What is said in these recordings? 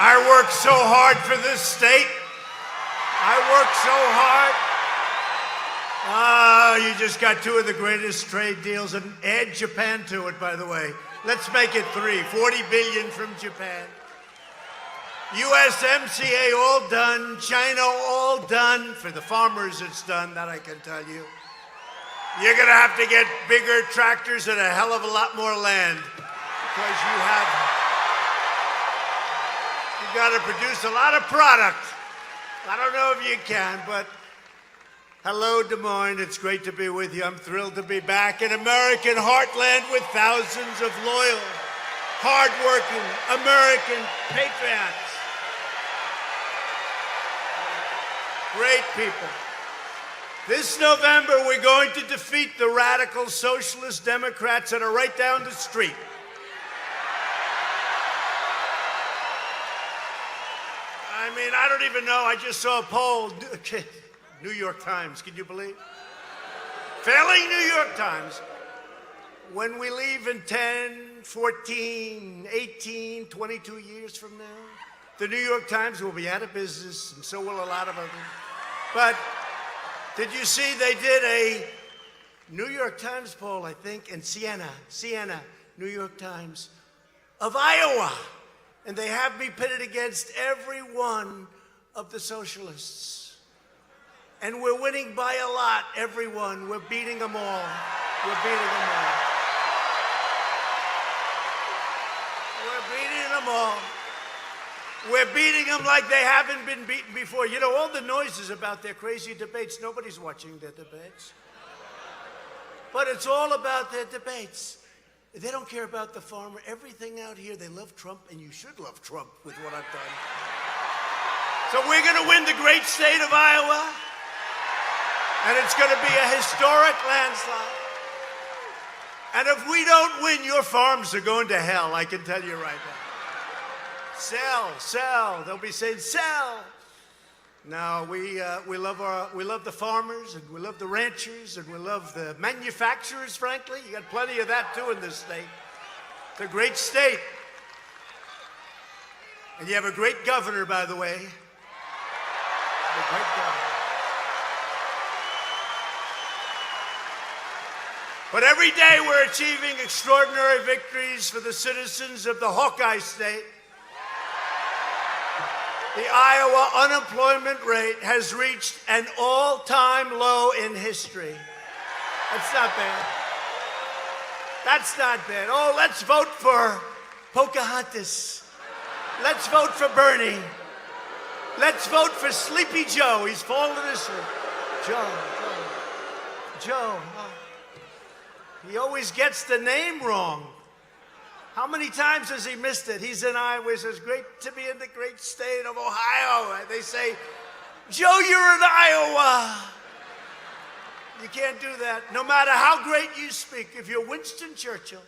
I work so hard for this state. I work so hard. You just got two of the greatest trade deals, and add Japan to it, by the way. Let's make it three. 40 billion from Japan. USMCA all done. China all done. For the farmers, it's done, that I can tell you. You're going to have to get bigger tractors and a hell of a lot more land because you've got to produce a lot of product. I don't know if you can, but hello, Des Moines. It's great to be with you. I'm thrilled to be back in American heartland with thousands of loyal, hardworking American patriots. Great people. This November, we're going to defeat the radical socialist Democrats that are right down the street. I mean, I don't even know. I just saw a poll. New York Times, can you believe? Failing New York Times. When we leave in 10, 14, 18, 22 years from now, the New York Times will be out of business, and so will a lot of others. But did you see they did a New York Times poll, I think, in Siena, New York Times, of Iowa. And they have me pitted against every one of the socialists. And we're winning by a lot, everyone. We're beating them all. We're beating them all. We're beating them all. We're beating them like they haven't been beaten before. You know, all the noises about their crazy debates, nobody's watching their debates. But it's all about their debates. They don't care about the farmer. Everything out here, they love Trump, and you should love Trump with what I've done. So we're going to win the great state of Iowa, and it's going to be a historic landslide. And if we don't win, your farms are going to hell, I can tell you right now. Sell, sell. They'll be saying, sell. No, we love the farmers, and we love the ranchers, and we love the manufacturers, frankly. You got plenty of that, too, in this state. It's a great state. And you have a great governor, by the way. A great governor. But every day we're achieving extraordinary victories for the citizens of the Hawkeye State. The Iowa unemployment rate has reached an all-time low in history. That's not bad. That's not bad. Oh, let's vote for Pocahontas. Let's vote for Bernie. Let's vote for Sleepy Joe. He's fallen asleep. Joe. He always gets the name wrong. How many times has he missed it? He's in Iowa. He says, great to be in the great state of Ohio. And they say, Joe, you're in Iowa. You can't do that. No matter how great you speak, if you're Winston Churchill,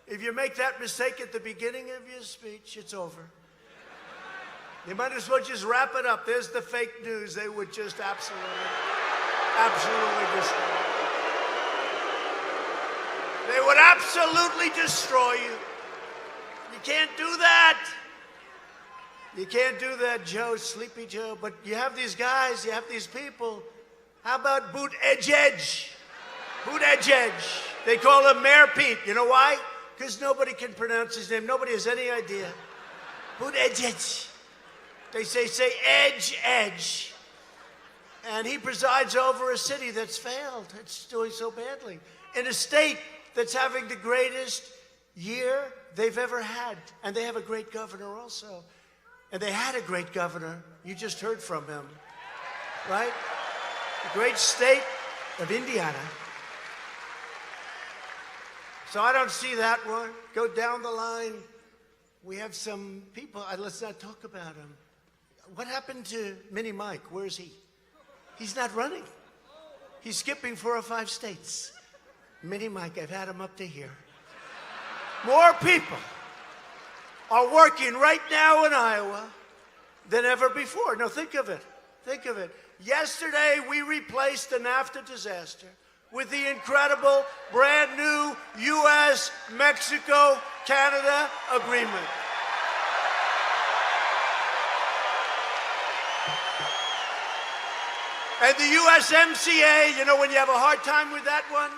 if you make that mistake at the beginning of your speech, it's over. You might as well just wrap it up. There's the fake news. They would just absolutely destroy you. They would absolutely destroy you. You can't do that. You can't do that, Joe, Sleepy Joe. But you have these guys, you have these people. How about Buttigieg? Buttigieg. They call him Mayor Pete. You know why? Because nobody can pronounce his name. Nobody has any idea. Buttigieg. They say edge. And he presides over a city that's failed. It's doing so badly. In a state that's having the greatest year they've ever had. And they have a great governor also. And they had a great governor. You just heard from him, right? The great state of Indiana. So I don't see that one. Go down the line. We have some people. Let's not talk about him. What happened to Mini Mike? Where is he? He's not running. He's skipping 4 or 5 states. Mini Mike, I've had him up to here. More people are working right now in Iowa than ever before. Now think of it. Think of it. Yesterday, we replaced the NAFTA disaster with the incredible brand new U.S.-Mexico-Canada agreement. And the USMCA, you know, when you have a hard time with that one,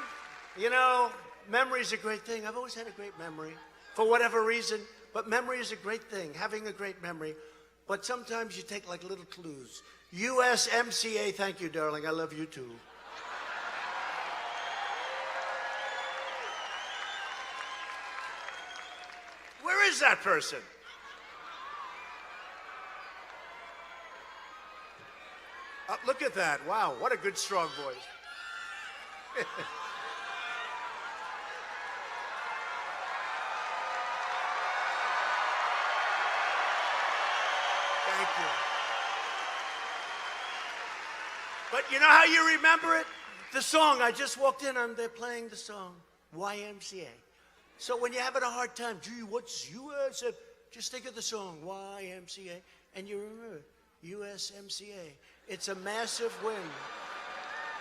you know, memory's a great thing. I've always had a great memory for whatever reason, but memory is a great thing, having a great memory. But sometimes you take like little clues. USMCA, thank you, darling. I love you too. Where is that person? Look at that. Wow, what a good, strong voice. Thank you. But you know how you remember it? The song. I just walked in and they're playing the song, YMCA. So when you're having a hard time, gee, what's US? Just think of the song, YMCA, and you remember USMCA. It's a massive win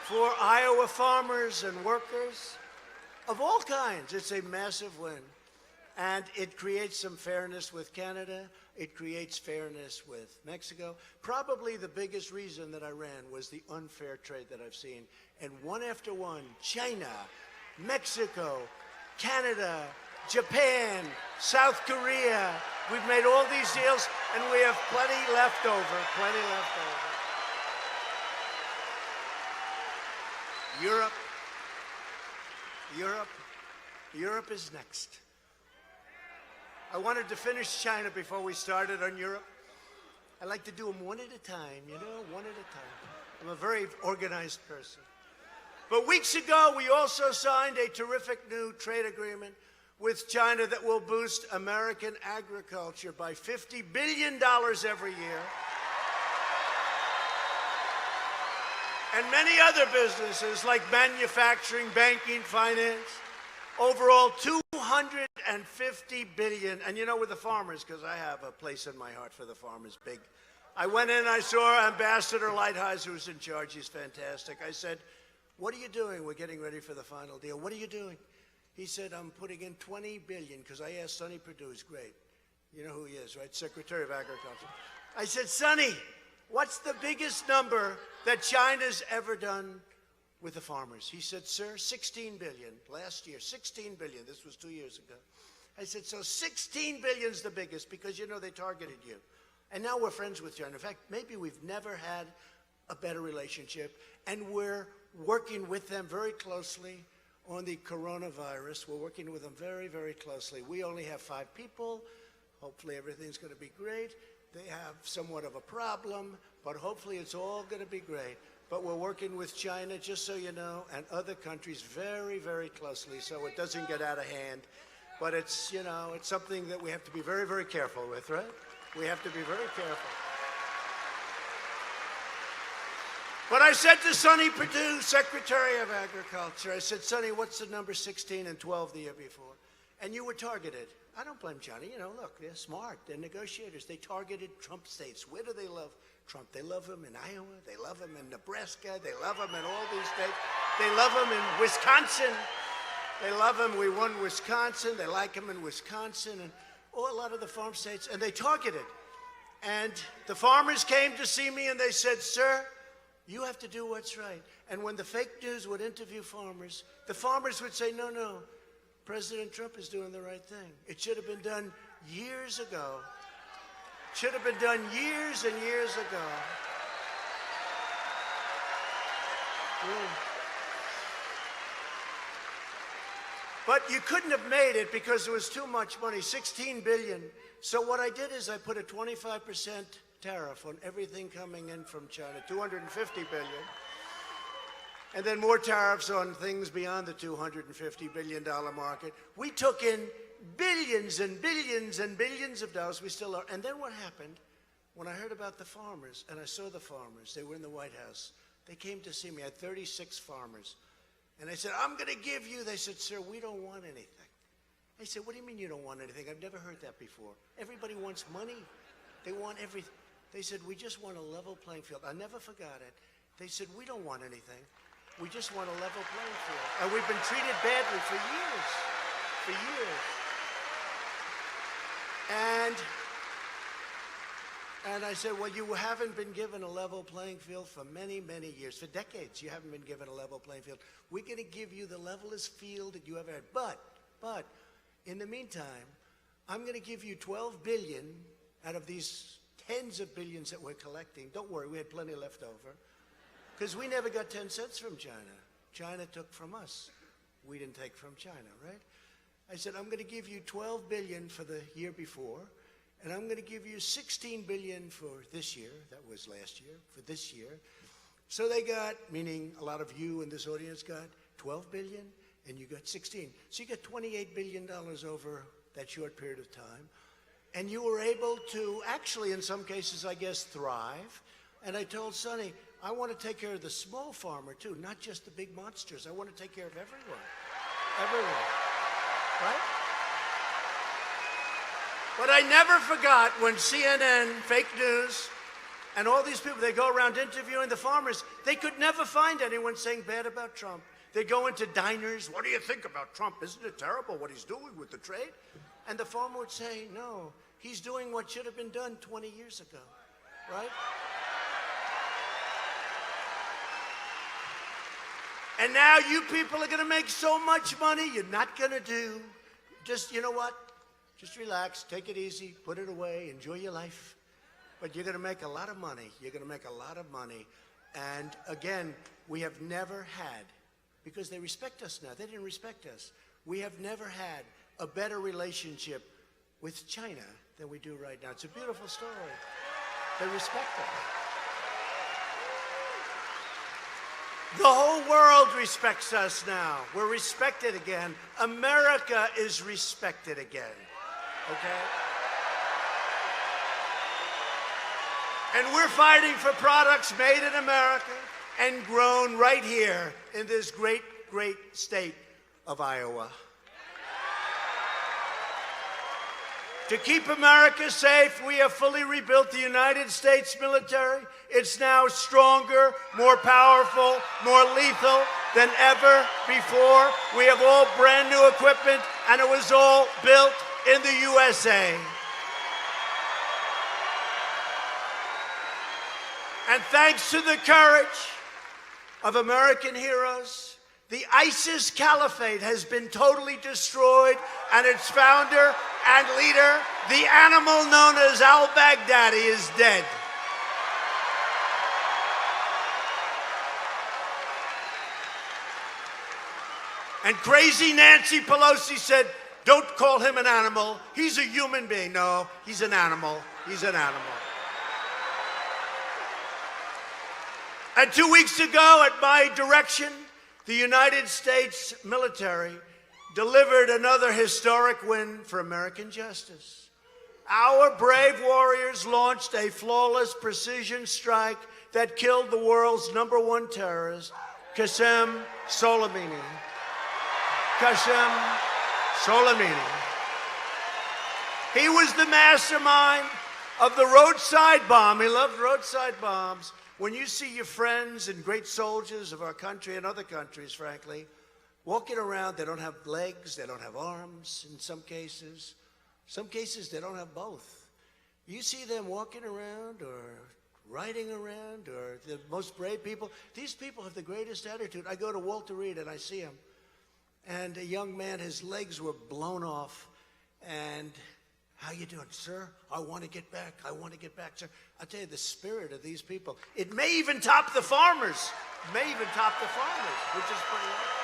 for Iowa farmers and workers of all kinds. It's a massive win. And it creates some fairness with Canada. It creates fairness with Mexico. Probably the biggest reason that I ran was the unfair trade that I've seen. And one after one, China, Mexico, Canada, Japan, South Korea. We've made all these deals, and we have plenty left over, plenty left over. Europe is next. I wanted to finish China before we started on Europe. I like to do them one at a time, you know, one at a time. I'm a very organized person. But weeks ago, we also signed a terrific new trade agreement with China that will boost American agriculture by $50 billion every year. And many other businesses like manufacturing, banking, finance. Overall, $250 billion. And you know, with the farmers, because I have a place in my heart for the farmers, big. I went in, I saw Ambassador Lighthizer, who's in charge. He's fantastic. I said, what are you doing? We're getting ready for the final deal. What are you doing? He said, I'm putting in $20 billion, because I asked Sonny Perdue, he's great. You know who he is, right? Secretary of Agriculture. I said, Sonny, what's the biggest number that China's ever done with the farmers? He said, sir, 16 billion. Last year, 16 billion. This was 2 years ago. I said, so 16 billion's the biggest, because, you know, they targeted you. And now we're friends with China. In fact, maybe we've never had a better relationship, and we're working with them very closely on the coronavirus. We're working with them very, very closely. We only have 5 people. Hopefully everything's going to be great. They have somewhat of a problem, but hopefully it's all going to be great. But we're working with China, just so you know, and other countries very, very closely, so it doesn't get out of hand. But it's, you know, it's something that we have to be very, very careful with, right? We have to be very careful. But I said to Sonny Perdue, Secretary of Agriculture, I said, Sonny, what's the number 16 and 12 the year before? And you were targeted. I don't blame China. You know, look, they're smart. They're negotiators. They targeted Trump states. Where do they love Trump? They love him in Iowa. They love him in Nebraska. They love him in all these states. They love him in Wisconsin. They love him. We won Wisconsin. They like him in Wisconsin and a lot of the farm states. And they targeted. And the farmers came to see me and they said, sir, you have to do what's right. And when the fake news would interview farmers, the farmers would say, no, no, President Trump is doing the right thing. It should have been done years ago. Should have been done years and years ago. But you couldn't have made it because there was too much money, 16 billion. So what I did is I put a 25% tariff on everything coming in from China, 250 billion. And then more tariffs on things beyond the $250 billion market. We took in billions and billions and billions of dollars. We still are. And then what happened, when I heard about the farmers, and I saw the farmers, they were in the White House. They came to see me. I had 36 farmers. And I said, I'm going to give you. They said, sir, we don't want anything. I said, what do you mean you don't want anything? I've never heard that before. Everybody wants money. They want everything. They said, we just want a level playing field. I never forgot it. They said, we don't want anything. We just want a level playing field. And we've been treated badly for years. For years. And And I said, well, you haven't been given a level playing field for many, many years. For decades, you haven't been given a level playing field. We're going to give you the levelest field that you ever had. But, in the meantime, I'm going to give you $12 billion out of these tens of billions that we're collecting. Don't worry, we had plenty left over. Because we never got 10 cents from China. China took from us. We didn't take from China, right? I said, I'm going to give you $12 billion for the year before. And I'm going to give you $16 billion for this year. That was last year, for this year. So they got, meaning a lot of you in this audience got $12 billion, and you got 16. So you got $28 billion over that short period of time. And you were able to actually, in some cases, I guess, thrive. And I told Sonny, I want to take care of the small farmer, too, not just the big monsters. I want to take care of everyone. Everyone. Right? But I never forgot when CNN, fake news, and all these people, they go around interviewing the farmers. They could never find anyone saying bad about Trump. They go into diners. What do you think about Trump? Isn't it terrible what he's doing with the trade? And the farmer would say, no, he's doing what should have been done 20 years ago, right? And now you people are going to make so much money, you're not going to do. Just, you know what? Just relax, take it easy, put it away, enjoy your life. But you're going to make a lot of money. You're going to make a lot of money. And again, we have never had, because they respect us now. They didn't respect us. We have never had a better relationship with China than we do right now. It's a beautiful story. They respect us. The whole world respects us now. We're respected again. America is respected again. Okay? And we're fighting for products made in America and grown right here in this great, great state of Iowa. To keep America safe, we have fully rebuilt the United States military. It's now stronger, more powerful, more lethal than ever before. We have all brand new equipment, and it was all built in the USA. And thanks to the courage of American heroes, the ISIS caliphate has been totally destroyed, and its founder and leader, the animal known as al-Baghdadi, is dead. And crazy Nancy Pelosi said, don't call him an animal. He's a human being. No, he's an animal. He's an animal. And 2 weeks ago, at my direction, the United States military delivered another historic win for American justice. Our brave warriors launched a flawless precision strike that killed the world's #1 terrorist, Qasem Soleimani. Qasem Soleimani. He was the mastermind of the roadside bomb. He loved roadside bombs. When you see your friends and great soldiers of our country and other countries, frankly, walking around, they don't have legs, they don't have arms in some cases. Some cases, they don't have both. You see them walking around or riding around, or the most brave people. These people have the greatest attitude. I go to Walter Reed and I see him. And a young man, his legs were blown off. And, how you doing, sir? I want to get back. I want to get back, sir. I'll tell you, the spirit of these people. It may even top the farmers. May even top the farmers, which is pretty awesome.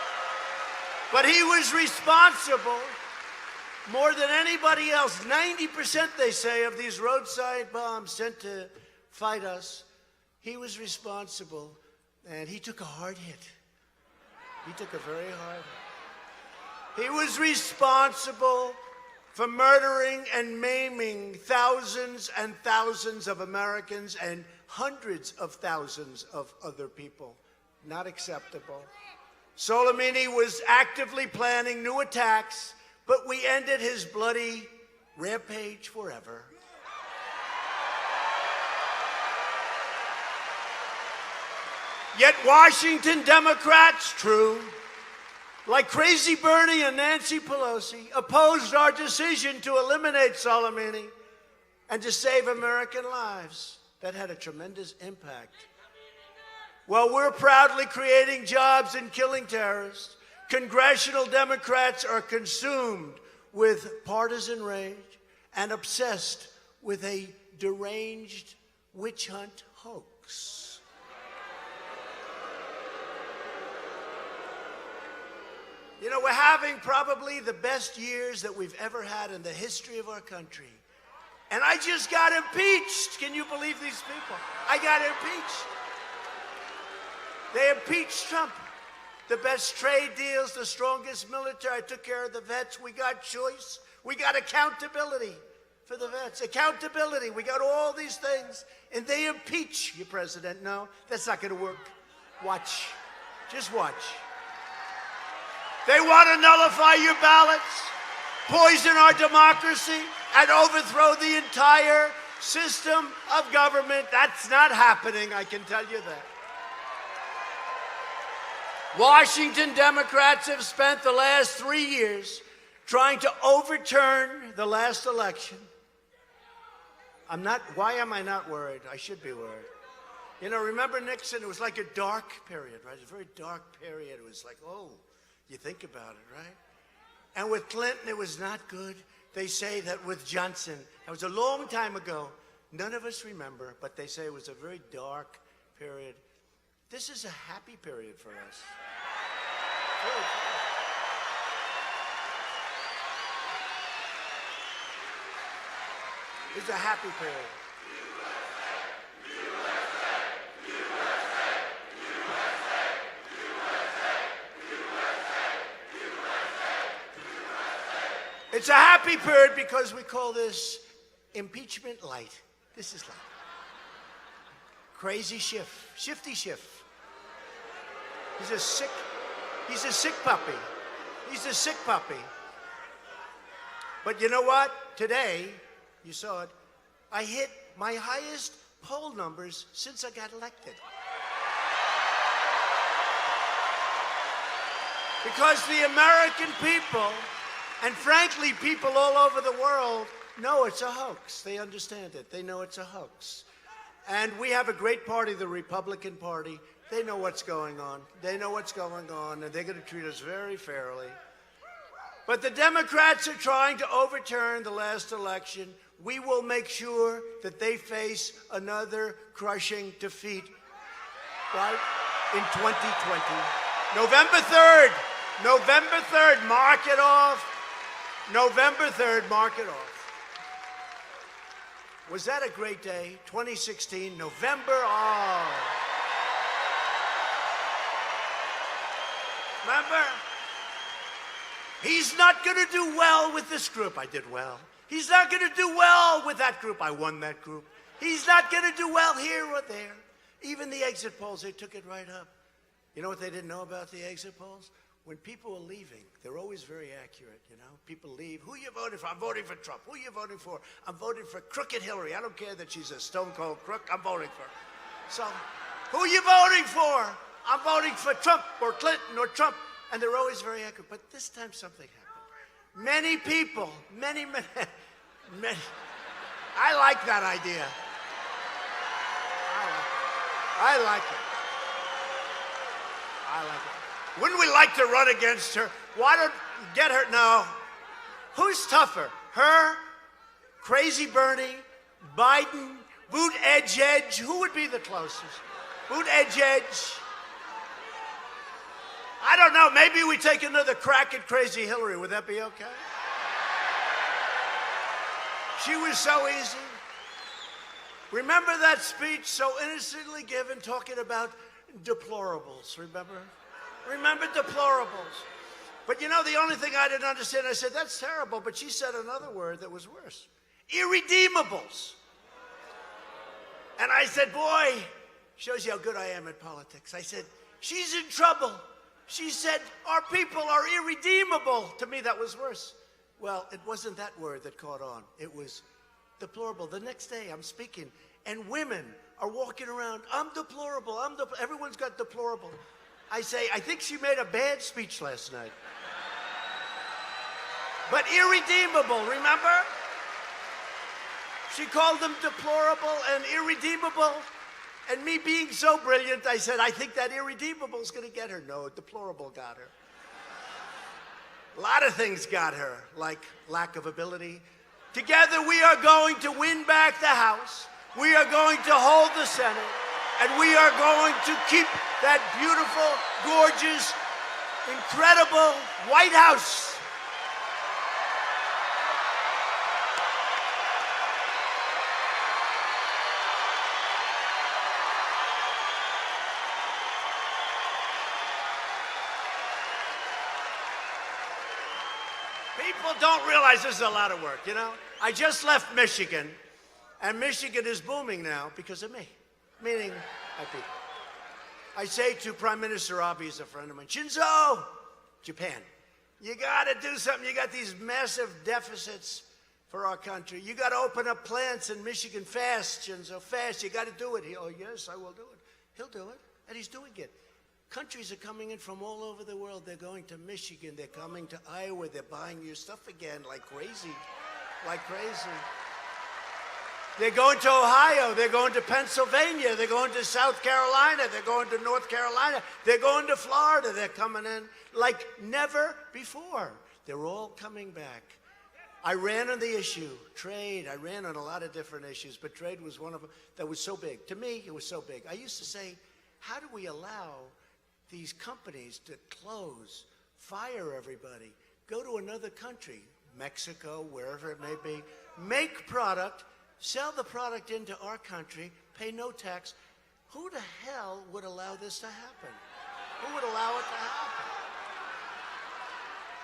But he was responsible more than anybody else. 90%, they say, of these roadside bombs sent to fight us, he was responsible, and he took a hard hit. He took a very hard hit. He was responsible for murdering and maiming thousands and thousands of Americans and hundreds of thousands of other people. Not acceptable. Soleimani was actively planning new attacks, but we ended his bloody rampage forever. Yet Washington Democrats, true, like Crazy Bernie and Nancy Pelosi, opposed our decision to eliminate Soleimani. and to save American lives. That had a tremendous impact. While we're proudly creating jobs and killing terrorists, congressional Democrats are consumed with partisan rage and obsessed with a deranged witch hunt hoax. You know, we're having probably the best years that we've ever had in the history of our country. And I just got impeached. Can you believe these people? I got impeached. They impeached Trump. The best trade deals, the strongest military. I took care of the vets. We got choice. We got accountability for the vets. Accountability. We got all these things. And they impeach you, President. No, that's not going to work. Watch. Just watch. They want to nullify your ballots, poison our democracy, and overthrow the entire system of government. That's not happening, I can tell you that. Washington Democrats have spent the last 3 years trying to overturn the last election. Why am I not worried? I should be worried. You know, remember Nixon? It was like a dark period, right? It was a very dark period. It was like, oh, you think about it, right? And with Clinton, it was not good. They say that with Johnson, that was a long time ago. None of us remember, but they say it was a very dark period. This is a happy period for us. It's a happy period. It's a happy period because we call this impeachment light. This is light. Crazy Schiff, Shifty Schiff. He's a sick puppy. He's a sick puppy. But you know what? Today, you saw it, I hit my highest poll numbers since I got elected. Because the American people, and frankly, people all over the world, know it's a hoax. They understand it. They know it's a hoax. And we have a great party, the Republican Party. They know what's going on. They know what's going on, and they're going to treat us very fairly. But the Democrats are trying to overturn the last election. We will make sure that they face another crushing defeat, right, in 2020. November 3rd. November 3rd. Mark it off. November 3rd. Mark it off. Was that a great day? 2016, November. Oh. Remember? He's not going to do well with this group. I did well. He's not going to do well with that group. I won that group. He's not going to do well here or there. Even the exit polls, they took it right up. You know what they didn't know about the exit polls? When people are leaving, they're always very accurate, you know? People leave. Who are you voting for? I'm voting for Trump. Who are you voting for? I'm voting for crooked Hillary. I don't care that she's a stone-cold crook. I'm voting for her. So, who are you voting for? I'm voting for Trump or Clinton or Trump. And they're always very accurate. But this time something happened. Many people, many, I like that idea. I like it. I like it. Wouldn't we like to run against her? Why don't get her? No. Who's tougher? Her, Crazy Bernie, Biden, Boot Edge? Who would be the closest? Boot Edge? I don't know. Maybe we take another crack at Crazy Hillary. Would that be okay? She was so easy. Remember that speech so innocently given talking about deplorables, remember? Remember deplorables. But you know, the only thing I didn't understand, I said, that's terrible, but she said another word that was worse. Irredeemables. And I said, boy, shows you how good I am at politics. I said, she's in trouble. She said, our people are irredeemable. To me, that was worse. Well, it wasn't that word that caught on. It was deplorable. The next day, I'm speaking, and women are walking around. I'm deplorable. Everyone's got deplorable. I say, I think she made a bad speech last night. But irredeemable, remember? She called them deplorable and irredeemable. And me being so brilliant, I said, I think that irredeemable is going to get her. No, deplorable got her. A lot of things got her, like lack of ability. Together, we are going to win back the House. We are going to hold the Senate. And we are going to keep that beautiful, gorgeous, incredible White House. People don't realize this is a lot of work, you know? I just left Michigan, and Michigan is booming now because of me, meaning my people. I say to Prime Minister Abe, he's a friend of mine, Shinzo, Japan, you got to do something. You got these massive deficits for our country. You got to open up plants in Michigan fast, Shinzo, fast. You got to do it. Oh, yes, I will do it. He'll do it, and he's doing it. Countries are coming in from all over the world. They're going to Michigan. They're coming to Iowa. They're buying your stuff again like crazy, like crazy. They're going to Ohio. They're going to Pennsylvania. They're going to South Carolina. They're going to North Carolina. They're going to Florida. They're coming in like never before. They're all coming back. I ran on the issue, trade. I ran on a lot of different issues, but trade was one of them that was so big. To me, it was so big. I used to say, how do we allow these companies to close, fire everybody, go to another country, Mexico, wherever it may be, make product, sell the product into our country, pay no tax? Who the hell would allow this to happen? Who would allow it to happen?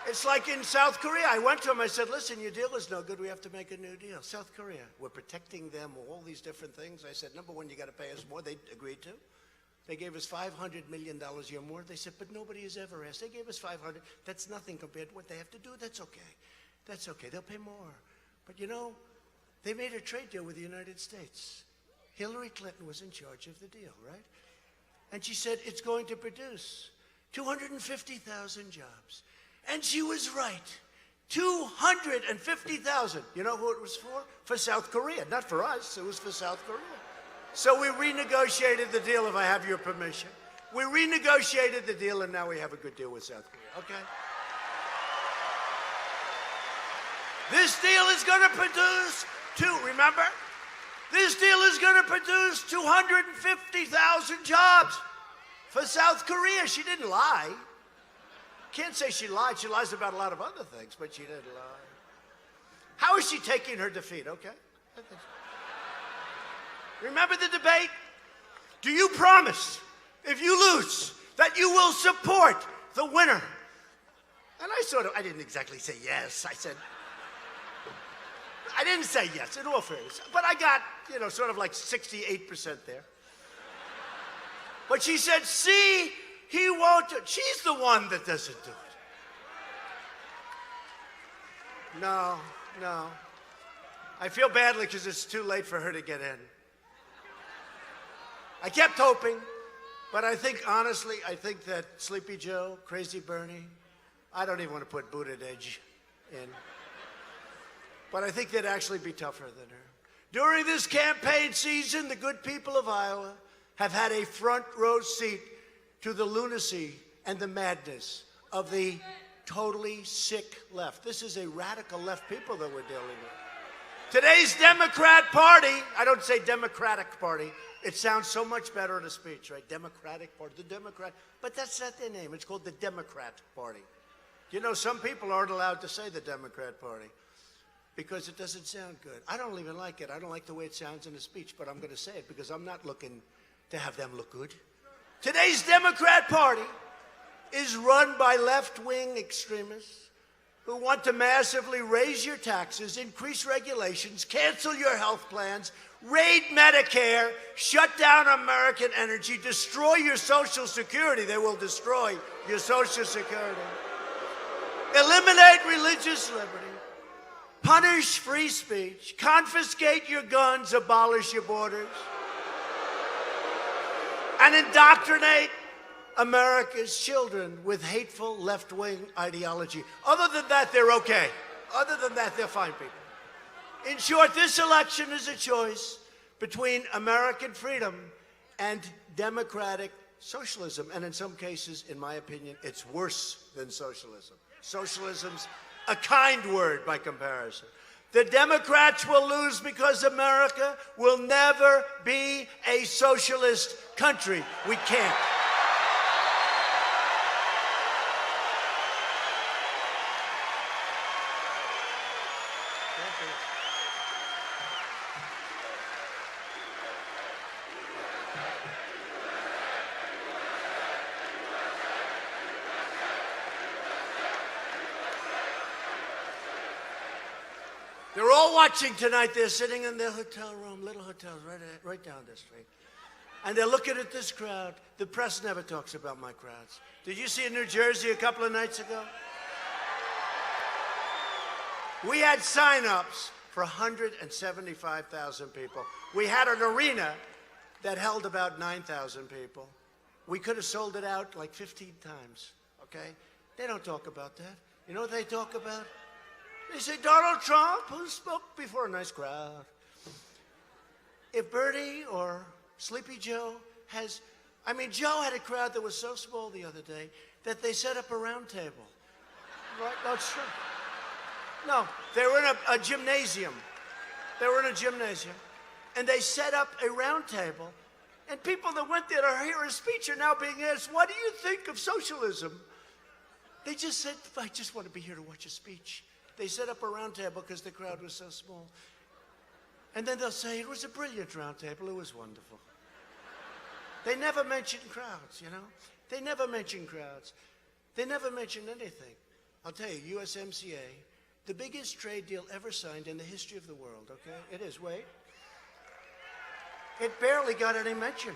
It's like in South Korea. I went to them, I said, listen, your deal is no good. We have to make a new deal. South Korea, we're protecting them, all these different things. I said, number one, you got to pay us more. They agreed to. They gave us $500 million a year more. They said, but nobody has ever asked. They gave us $500. That's nothing compared to what they have to do. That's okay. That's okay. They'll pay more. But you know, they made a trade deal with the United States. Hillary Clinton was in charge of the deal, right? And she said, it's going to produce 250,000 jobs. And she was right. 250,000. You know who it was for? For South Korea. Not for us. It was for South Korea. So we renegotiated the deal, if I have your permission. We renegotiated the deal, and now we have a good deal with South Korea, okay? This deal is going to produce remember? This deal is going to produce 250,000 jobs for South Korea. She didn't lie. Can't say she lied. She lies about a lot of other things, but she didn't lie. How is she taking her defeat, okay? Remember the debate? Do you promise, if you lose, that you will support the winner? And I didn't exactly say yes. I didn't say yes, in all fairness. But I got, sort of like 68% there. But she said, see, he won't do it. She's the one that doesn't do it. No. I feel badly because it's too late for her to get in. I kept hoping, but honestly, I think that Sleepy Joe, Crazy Bernie, I don't even want to put Buttigieg in, but I think they'd actually be tougher than her. During this campaign season, the good people of Iowa have had a front row seat to the lunacy and the madness of the totally sick left. This is a radical left people that we're dealing with. Today's Democrat Party, I don't say Democratic Party, it sounds so much better in a speech, right? Democratic Party, the Democrat, but that's not their name. It's called the Democrat Party. Some people aren't allowed to say the Democrat Party because it doesn't sound good. I don't even like it. I don't like the way it sounds in a speech, but I'm going to say it because I'm not looking to have them look good. Today's Democrat Party is run by left-wing extremists who want to massively raise your taxes, increase regulations, cancel your health plans, raid Medicare, shut down American energy, destroy your Social Security. They will destroy your Social Security. Eliminate religious liberty, punish free speech, confiscate your guns, abolish your borders, and indoctrinate America's children with hateful left-wing ideology. Other than that, they're okay. Other than that, they're fine people. In short, this election is a choice between American freedom and democratic socialism. And in some cases, in my opinion, it's worse than socialism. Socialism's a kind word by comparison. The Democrats will lose because America will never be a socialist country. We can't. They're all watching tonight. They're sitting in their hotel room, little hotels right down the street. And they're looking at this crowd. The press never talks about my crowds. Did you see in New Jersey a couple of nights ago? We had sign-ups for 175,000 people. We had an arena that held about 9,000 people. We could have sold it out like 15 times, okay? They don't talk about that. You know what they talk about? They say Donald Trump, who spoke before a nice crowd. If Bernie or Sleepy Joe has, Joe had a crowd that was so small the other day that they set up a round table. Right? That's true. No, they were in a gymnasium. They were in a gymnasium. And they set up a round table. And people that went there to hear his speech are now being asked, what do you think of socialism? They just said, I just want to be here to watch a speech. They set up a round table because the crowd was so small. And then they'll say, it was a brilliant round table. It was wonderful. They never mention crowds, you know? They never mention crowds. They never mention anything. I'll tell you, USMCA, the biggest trade deal ever signed in the history of the world, okay? It is, wait. It barely got any mention.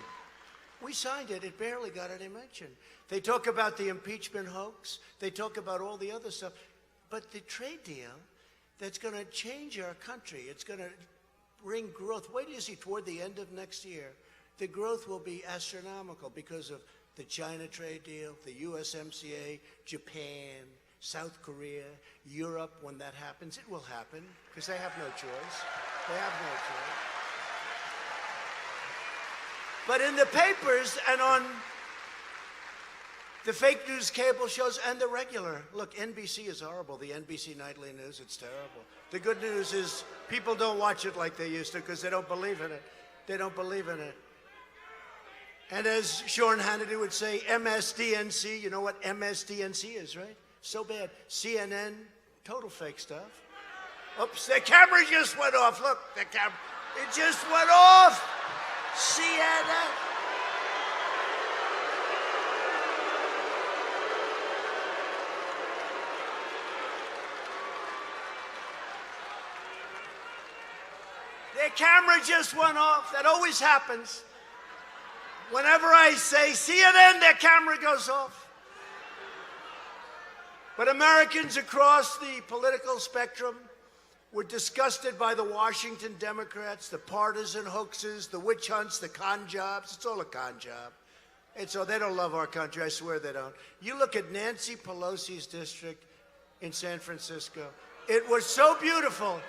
We signed it. It barely got any mention. They talk about the impeachment hoax. They talk about all the other stuff. But the trade deal that's going to change our country, it's going to bring growth. Wait till you see toward the end of next year, the growth will be astronomical because of the China trade deal, the USMCA, Japan, South Korea, Europe. When that happens, it will happen because they have no choice. They have no choice. But in the papers and on the fake news cable shows and the regular, look, NBC is horrible. The NBC nightly news, it's terrible. The good news is people don't watch it like they used to because they don't believe in it. They don't believe in it. And as Sean Hannity would say, MSDNC, you know what MSDNC is, right? So bad. CNN, total fake stuff. Oops, the camera just went off. Look, the camera, it just went off. CNN. Their camera just went off. That always happens. Whenever I say CNN, their camera goes off. But Americans across the political spectrum were disgusted by the Washington Democrats, the partisan hoaxes, the witch hunts, the con jobs. It's all a con job. They don't love our country. I swear they don't. You look at Nancy Pelosi's district in San Francisco. It was so beautiful.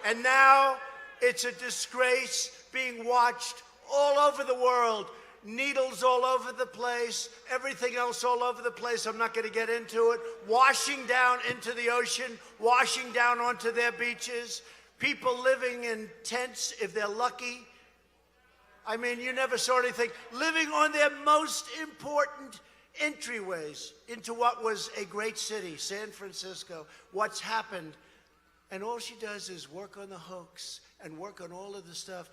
And now it's a disgrace being watched all over the world. Needles all over the place, everything else all over the place. I'm not going to get into it. Washing down into the ocean, washing down onto their beaches. People living in tents if they're lucky. You never saw anything. Living on their most important entryways into what was a great city, San Francisco. What's happened? And all she does is work on the hoax and work on all of the stuff.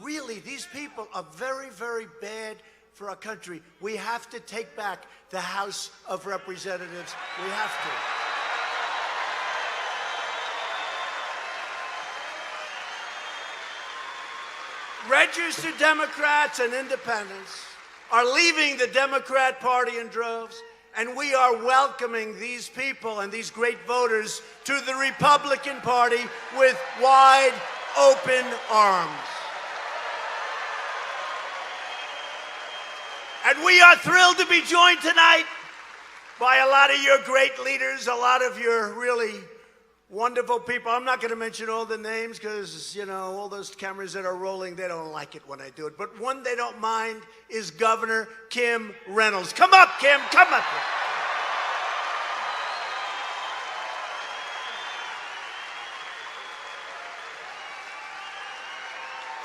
Really, these people are very, very bad for our country. We have to take back the House of Representatives. We have to. Registered Democrats and independents are leaving the Democrat Party in droves, and we are welcoming these people and these great voters to the Republican Party with wide open arms. And we are thrilled to be joined tonight by a lot of your great leaders, a lot of your really Wonderful people. I'm not going to mention all the names because, you know, all those cameras that are rolling, they don't like it when I do it. But one they don't mind is Governor Kim Reynolds. Come up, Kim. Come up.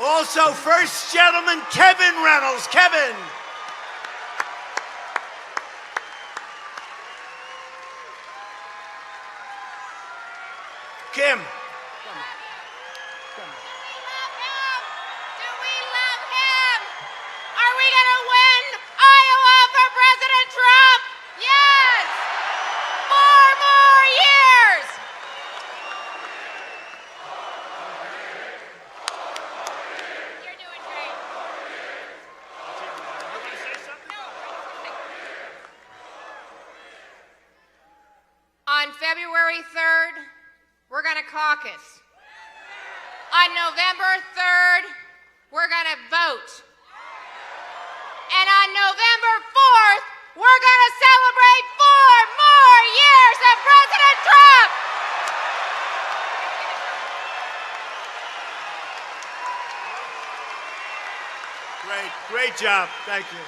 Also, First Gentleman Kevin Reynolds. Kevin. Kim. Do we love him? Are we going to win Iowa for President Trump? Yes! 4 more years! You're doing great. On February 3rd, we're going to caucus. On November 3rd, we're going to vote. And on November 4th, we're going to celebrate 4 more years of President Trump. Great job. Thank you.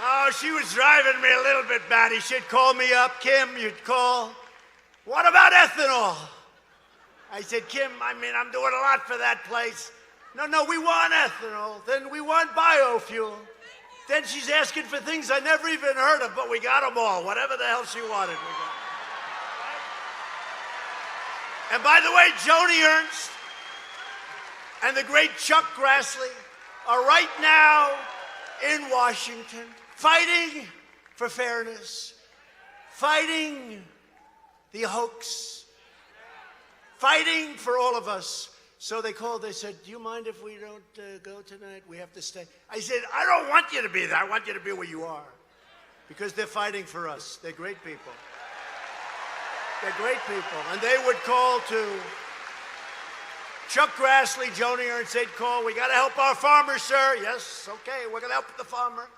Oh, she was driving me a little bit batty. She'd call me up. Kim, you'd call. What about ethanol? I said, Kim, I'm doing a lot for that place. No, we want ethanol. Then we want biofuel. Then she's asking for things I never even heard of, but we got them all. Whatever the hell she wanted, we got. And by the way, Joni Ernst and the great Chuck Grassley are right now in Washington fighting for fairness, fighting the hoax, fighting for all of us. So they called, they said, do you mind if we don't go tonight? We have to stay. I said, I don't want you to be there. I want you to be where you are. Because they're fighting for us. They're great people. They're great people. And they would call to Chuck Grassley, Joni Ernst, they'd call, we got to help our farmer, sir. Yes, okay, we're going to help the farmer.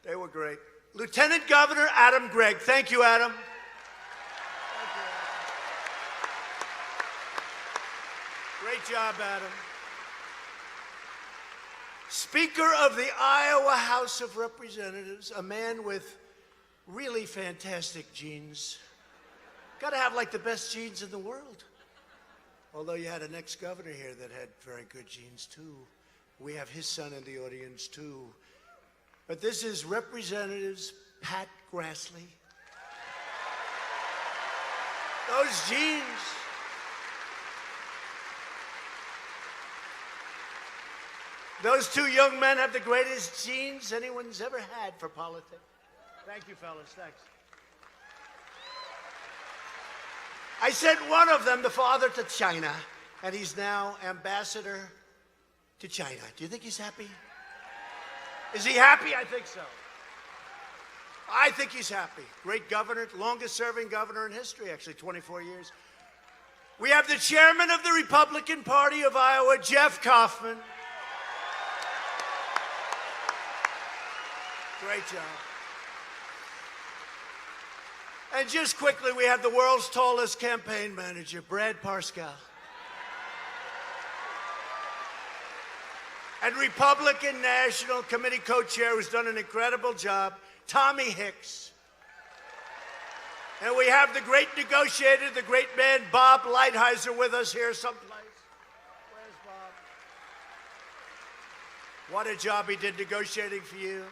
They were great. Lieutenant Governor Adam Gregg. Thank you, Adam. Great job, Adam. Speaker of the Iowa House of Representatives, a man with really fantastic genes. Got to have like the best genes in the world. Although you had an ex-governor here that had very good genes too. We have his son in the audience too. But this is Representatives Pat Grassley. Those genes. Those two young men have the greatest genes anyone's ever had for politics. Thank you, fellas. Thanks. I sent one of them, the father, to China, and he's now ambassador to China. Do you think he's happy? Is he happy? I think so. I think he's happy. Great governor, longest serving governor in history, actually, 24 years. We have the chairman of the Republican Party of Iowa, Jeff Kaufman. Great job. And just quickly, we have the world's tallest campaign manager, Brad Parscale. And Republican National Committee co-chair, who's done an incredible job, Tommy Hicks. And we have the great negotiator, the great man, Bob Lighthizer, with us here someplace. Where's Bob? What a job he did negotiating for you.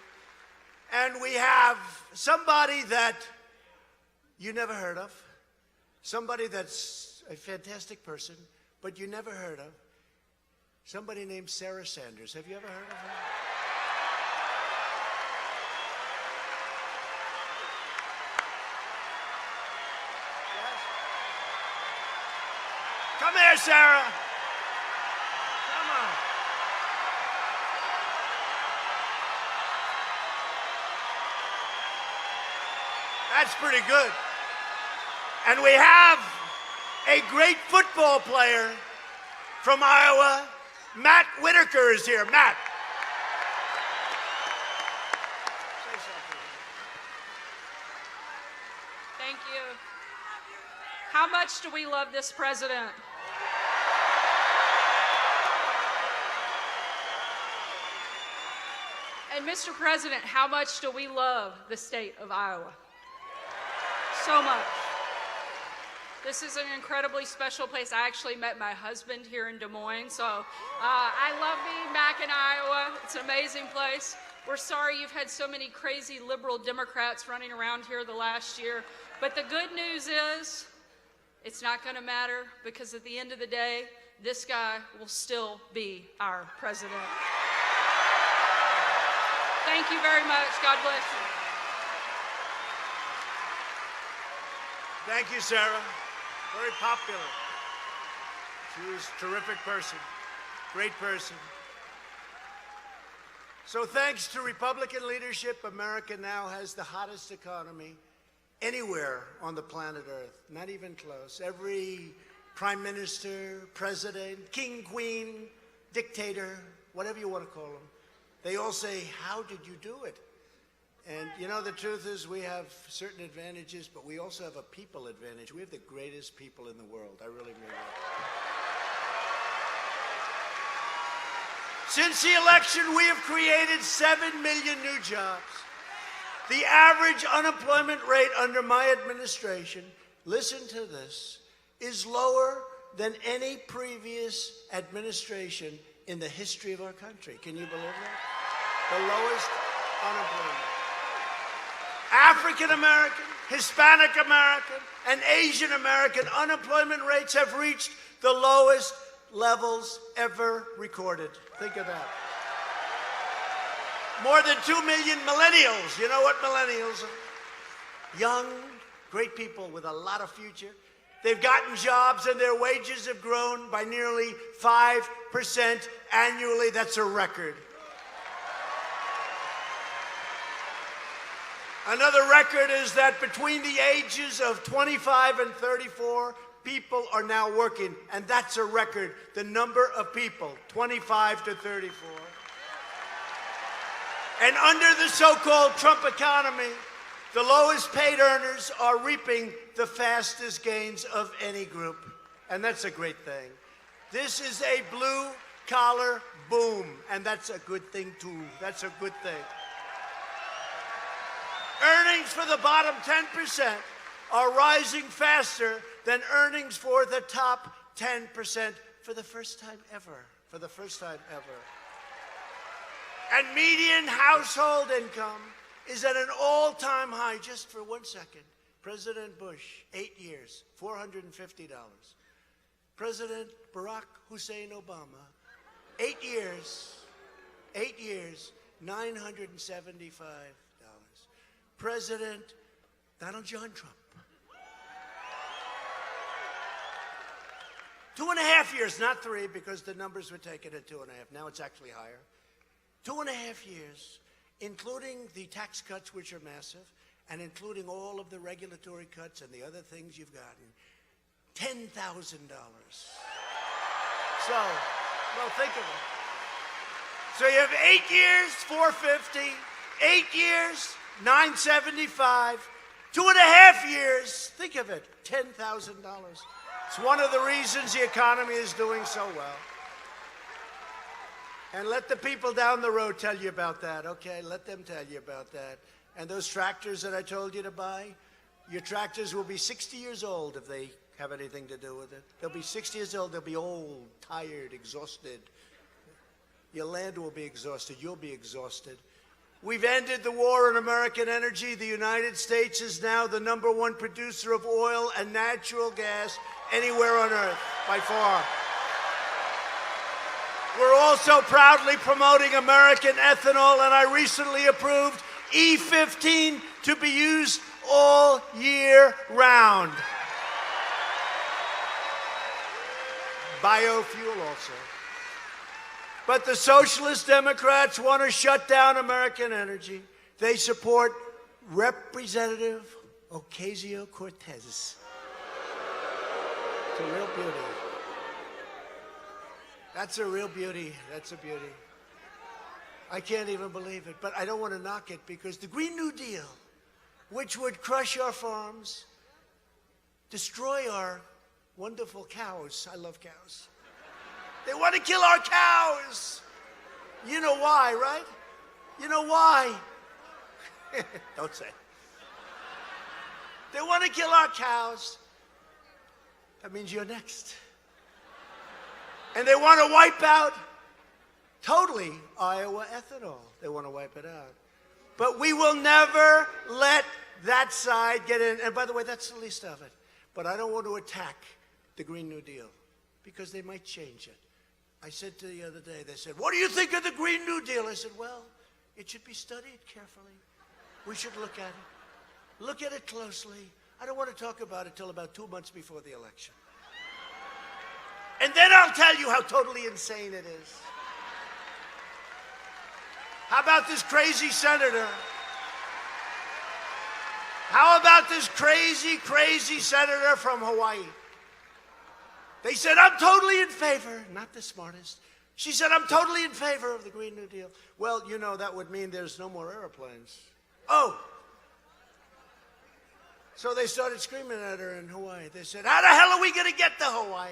And we have somebody that you never heard of, somebody that's a fantastic person, but you never heard of, somebody named Sarah Sanders. Have you ever heard of her? Yes? Come here, Sarah. Come on. That's pretty good. And we have a great football player from Iowa. Matt Whitaker is here. Matt. Say something. Thank you. How much do we love this president? And Mr. President, how much do we love the state of Iowa? So much. This is an incredibly special place. I actually met my husband here in Des Moines, so I love being back in Iowa. It's an amazing place. We're sorry you've had so many crazy liberal Democrats running around here the last year, but the good news is it's not going to matter, because at the end of the day, this guy will still be our president. Thank you very much. God bless you. Thank you, Sarah. Very popular. She was a terrific person, great person. So thanks to Republican leadership, America now has the hottest economy anywhere on the planet Earth, not even close. Every prime minister, president, king, queen, dictator, whatever you want to call them, they all say, how did you do it? And you know, the truth is we have certain advantages, but we also have a people advantage. We have the greatest people in the world. I really mean that. Since the election, we have created 7 million new jobs. The average unemployment rate under my administration, listen to this, is lower than any previous administration in the history of our country. Can you believe that? The lowest unemployment. African American, Hispanic American, and Asian American unemployment rates have reached the lowest levels ever recorded. Think of that. More than 2 million millennials. You know what millennials are? Young, great people with a lot of future. They've gotten jobs and their wages have grown by nearly 5% annually. That's a record. Another record is that between the ages of 25 and 34, people are now working, and that's a record. The number of people, 25 to 34. And under the so-called Trump economy, the lowest paid earners are reaping the fastest gains of any group. And that's a great thing. This is a blue-collar boom, and that's a good thing, too. That's a good thing. Earnings for the bottom 10% are rising faster than earnings for the top 10% for the first time ever. For the first time ever. And median household income is at an all-time high. Just for 1 second, President Bush, 8 years, $450. President Barack Hussein Obama, 8 years, $975. President Donald John Trump, 2.5 years, not 3, because the numbers were taken at 2.5. Now it's actually higher. 2.5 years, including the tax cuts, which are massive, and including all of the regulatory cuts and the other things you've gotten, $10,000. So, well, think of it. So you have 8 years, $450, 8 years, $975, 2.5 years, think of it, $10,000. It's one of the reasons the economy is doing so well. And let the people down the road tell you about that, okay? Let them tell you about that. And those tractors that I told you to buy, your tractors will be 60 years old if they have anything to do with it. They'll be 60 years old, they'll be old, tired, exhausted. Your land will be exhausted, you'll be exhausted. We've ended the war on American energy. The United States is now the #1 producer of oil and natural gas anywhere on Earth, by far. We're also proudly promoting American ethanol, and I recently approved E15 to be used all year round. Biofuel also. But the Socialist Democrats want to shut down American energy. They support Representative Ocasio-Cortez. It's a real beauty. That's a real beauty. That's a beauty. I can't even believe it, but I don't want to knock it because the Green New Deal, which would crush our farms, destroy our wonderful cows. I love cows. They want to kill our cows. You know why, right? You know why? Don't say. They want to kill our cows. That means you're next. And they want to wipe out totally Iowa ethanol. They want to wipe it out. But we will never let that side get in. And by the way, that's the least of it. But I don't want to attack the Green New Deal because they might change it. I said to the other day, they said, what do you think of the Green New Deal? I said, well, it should be studied carefully. We should look at it. Look at it closely. I don't want to talk about it till about 2 months before the election. And then I'll tell you how totally insane it is. How about this crazy senator? How about this crazy, crazy senator from Hawaii? They said, I'm totally in favor. Not the smartest. She said, I'm totally in favor of the Green New Deal. Well, you know, that would mean there's no more airplanes. Oh. So they started screaming at her in Hawaii. They said, how the hell are we going to get to Hawaii?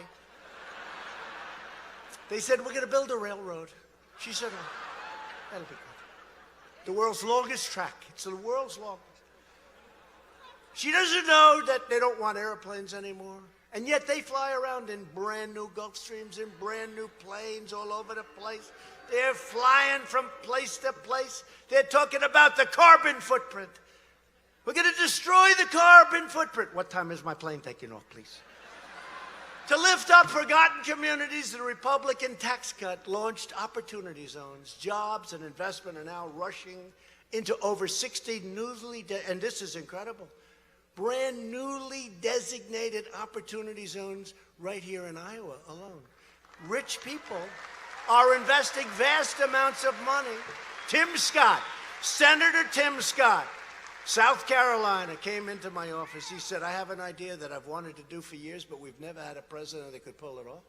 They said, we're going to build a railroad. She said, oh, that'll be good. The world's longest track. It's the world's longest. She doesn't know that they don't want airplanes anymore. And yet they fly around in brand new Gulfstreams, in brand new planes all over the place. They're flying from place to place. They're talking about the carbon footprint. We're going to destroy the carbon footprint. What time is my plane taking off, please? To lift up forgotten communities, the Republican tax cut launched opportunity zones. Jobs and investment are now rushing into over 60 newly, and this is incredible, brand newly designated opportunity zones right here in Iowa alone. Rich people are investing vast amounts of money. Tim Scott, Senator Tim Scott, South Carolina, came into my office. He said, I have an idea that I've wanted to do for years, but we've never had a president that could pull it off.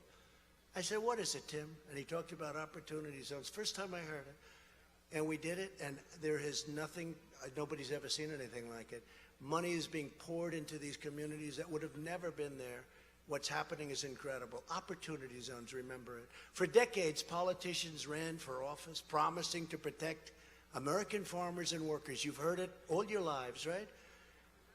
I said, what is it, Tim? And he talked about opportunity zones. First time I heard it. And we did it, and there is nothing, nobody's ever seen anything like it. Money is being poured into these communities that would have never been there. What's happening is incredible. Opportunity zones, remember it. For decades, politicians ran for office promising to protect American farmers and workers. You've heard it all your lives, right?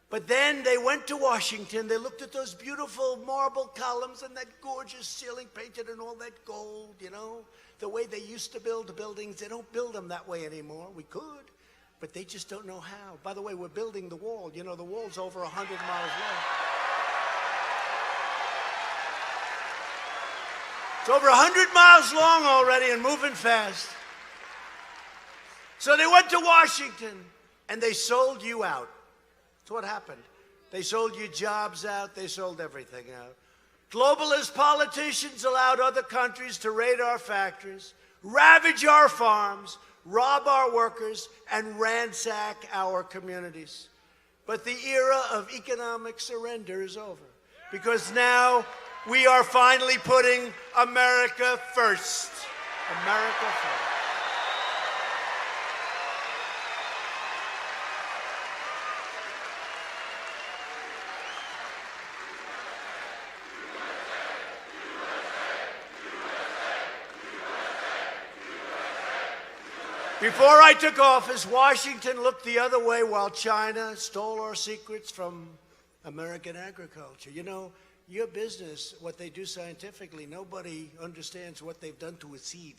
But then they went to Washington. They looked at those beautiful marble columns and that gorgeous ceiling painted in all that gold, you know, the way they used to build buildings. They don't build them that way anymore. We could, but they just don't know how. By the way, we're building the wall. You know, the wall's over 100 miles long. It's over 100 miles long already and moving fast. So they went to Washington, and they sold you out. That's what happened. They sold you jobs out. They sold everything out. Globalist politicians allowed other countries to raid our factories, ravage our farms, rob our workers, and ransack our communities. But the era of economic surrender is over, because now we are finally putting America first. America first. Before I took office, Washington looked the other way while China stole our secrets from American agriculture. You know, your business, what they do scientifically, nobody understands what they've done to a seed.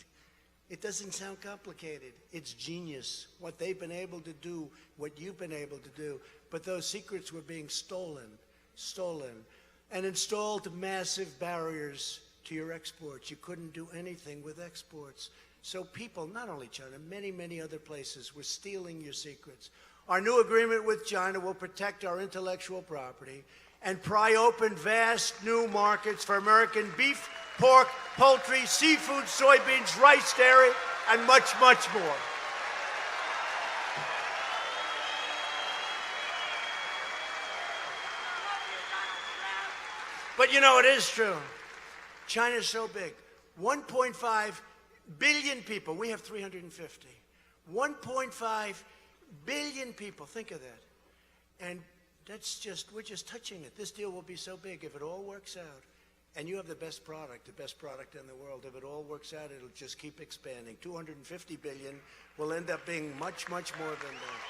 It doesn't sound complicated. It's genius, what they've been able to do, what you've been able to do. But those secrets were being stolen, and installed massive barriers to your exports. You couldn't do anything with exports. So people, not only China, many, many other places were stealing your secrets. Our new agreement with China will protect our intellectual property and pry open vast new markets for American beef, pork, poultry, seafood, soybeans, rice, dairy, and much, much more. But you know, it is true. China's so big. 1.5 billion people. We have 350. 1.5 billion people. Think of that. And we're just touching it. This deal will be so big if it all works out. And you have the best product in the world. If it all works out, it'll just keep expanding. 250 billion will end up being much, much more than that.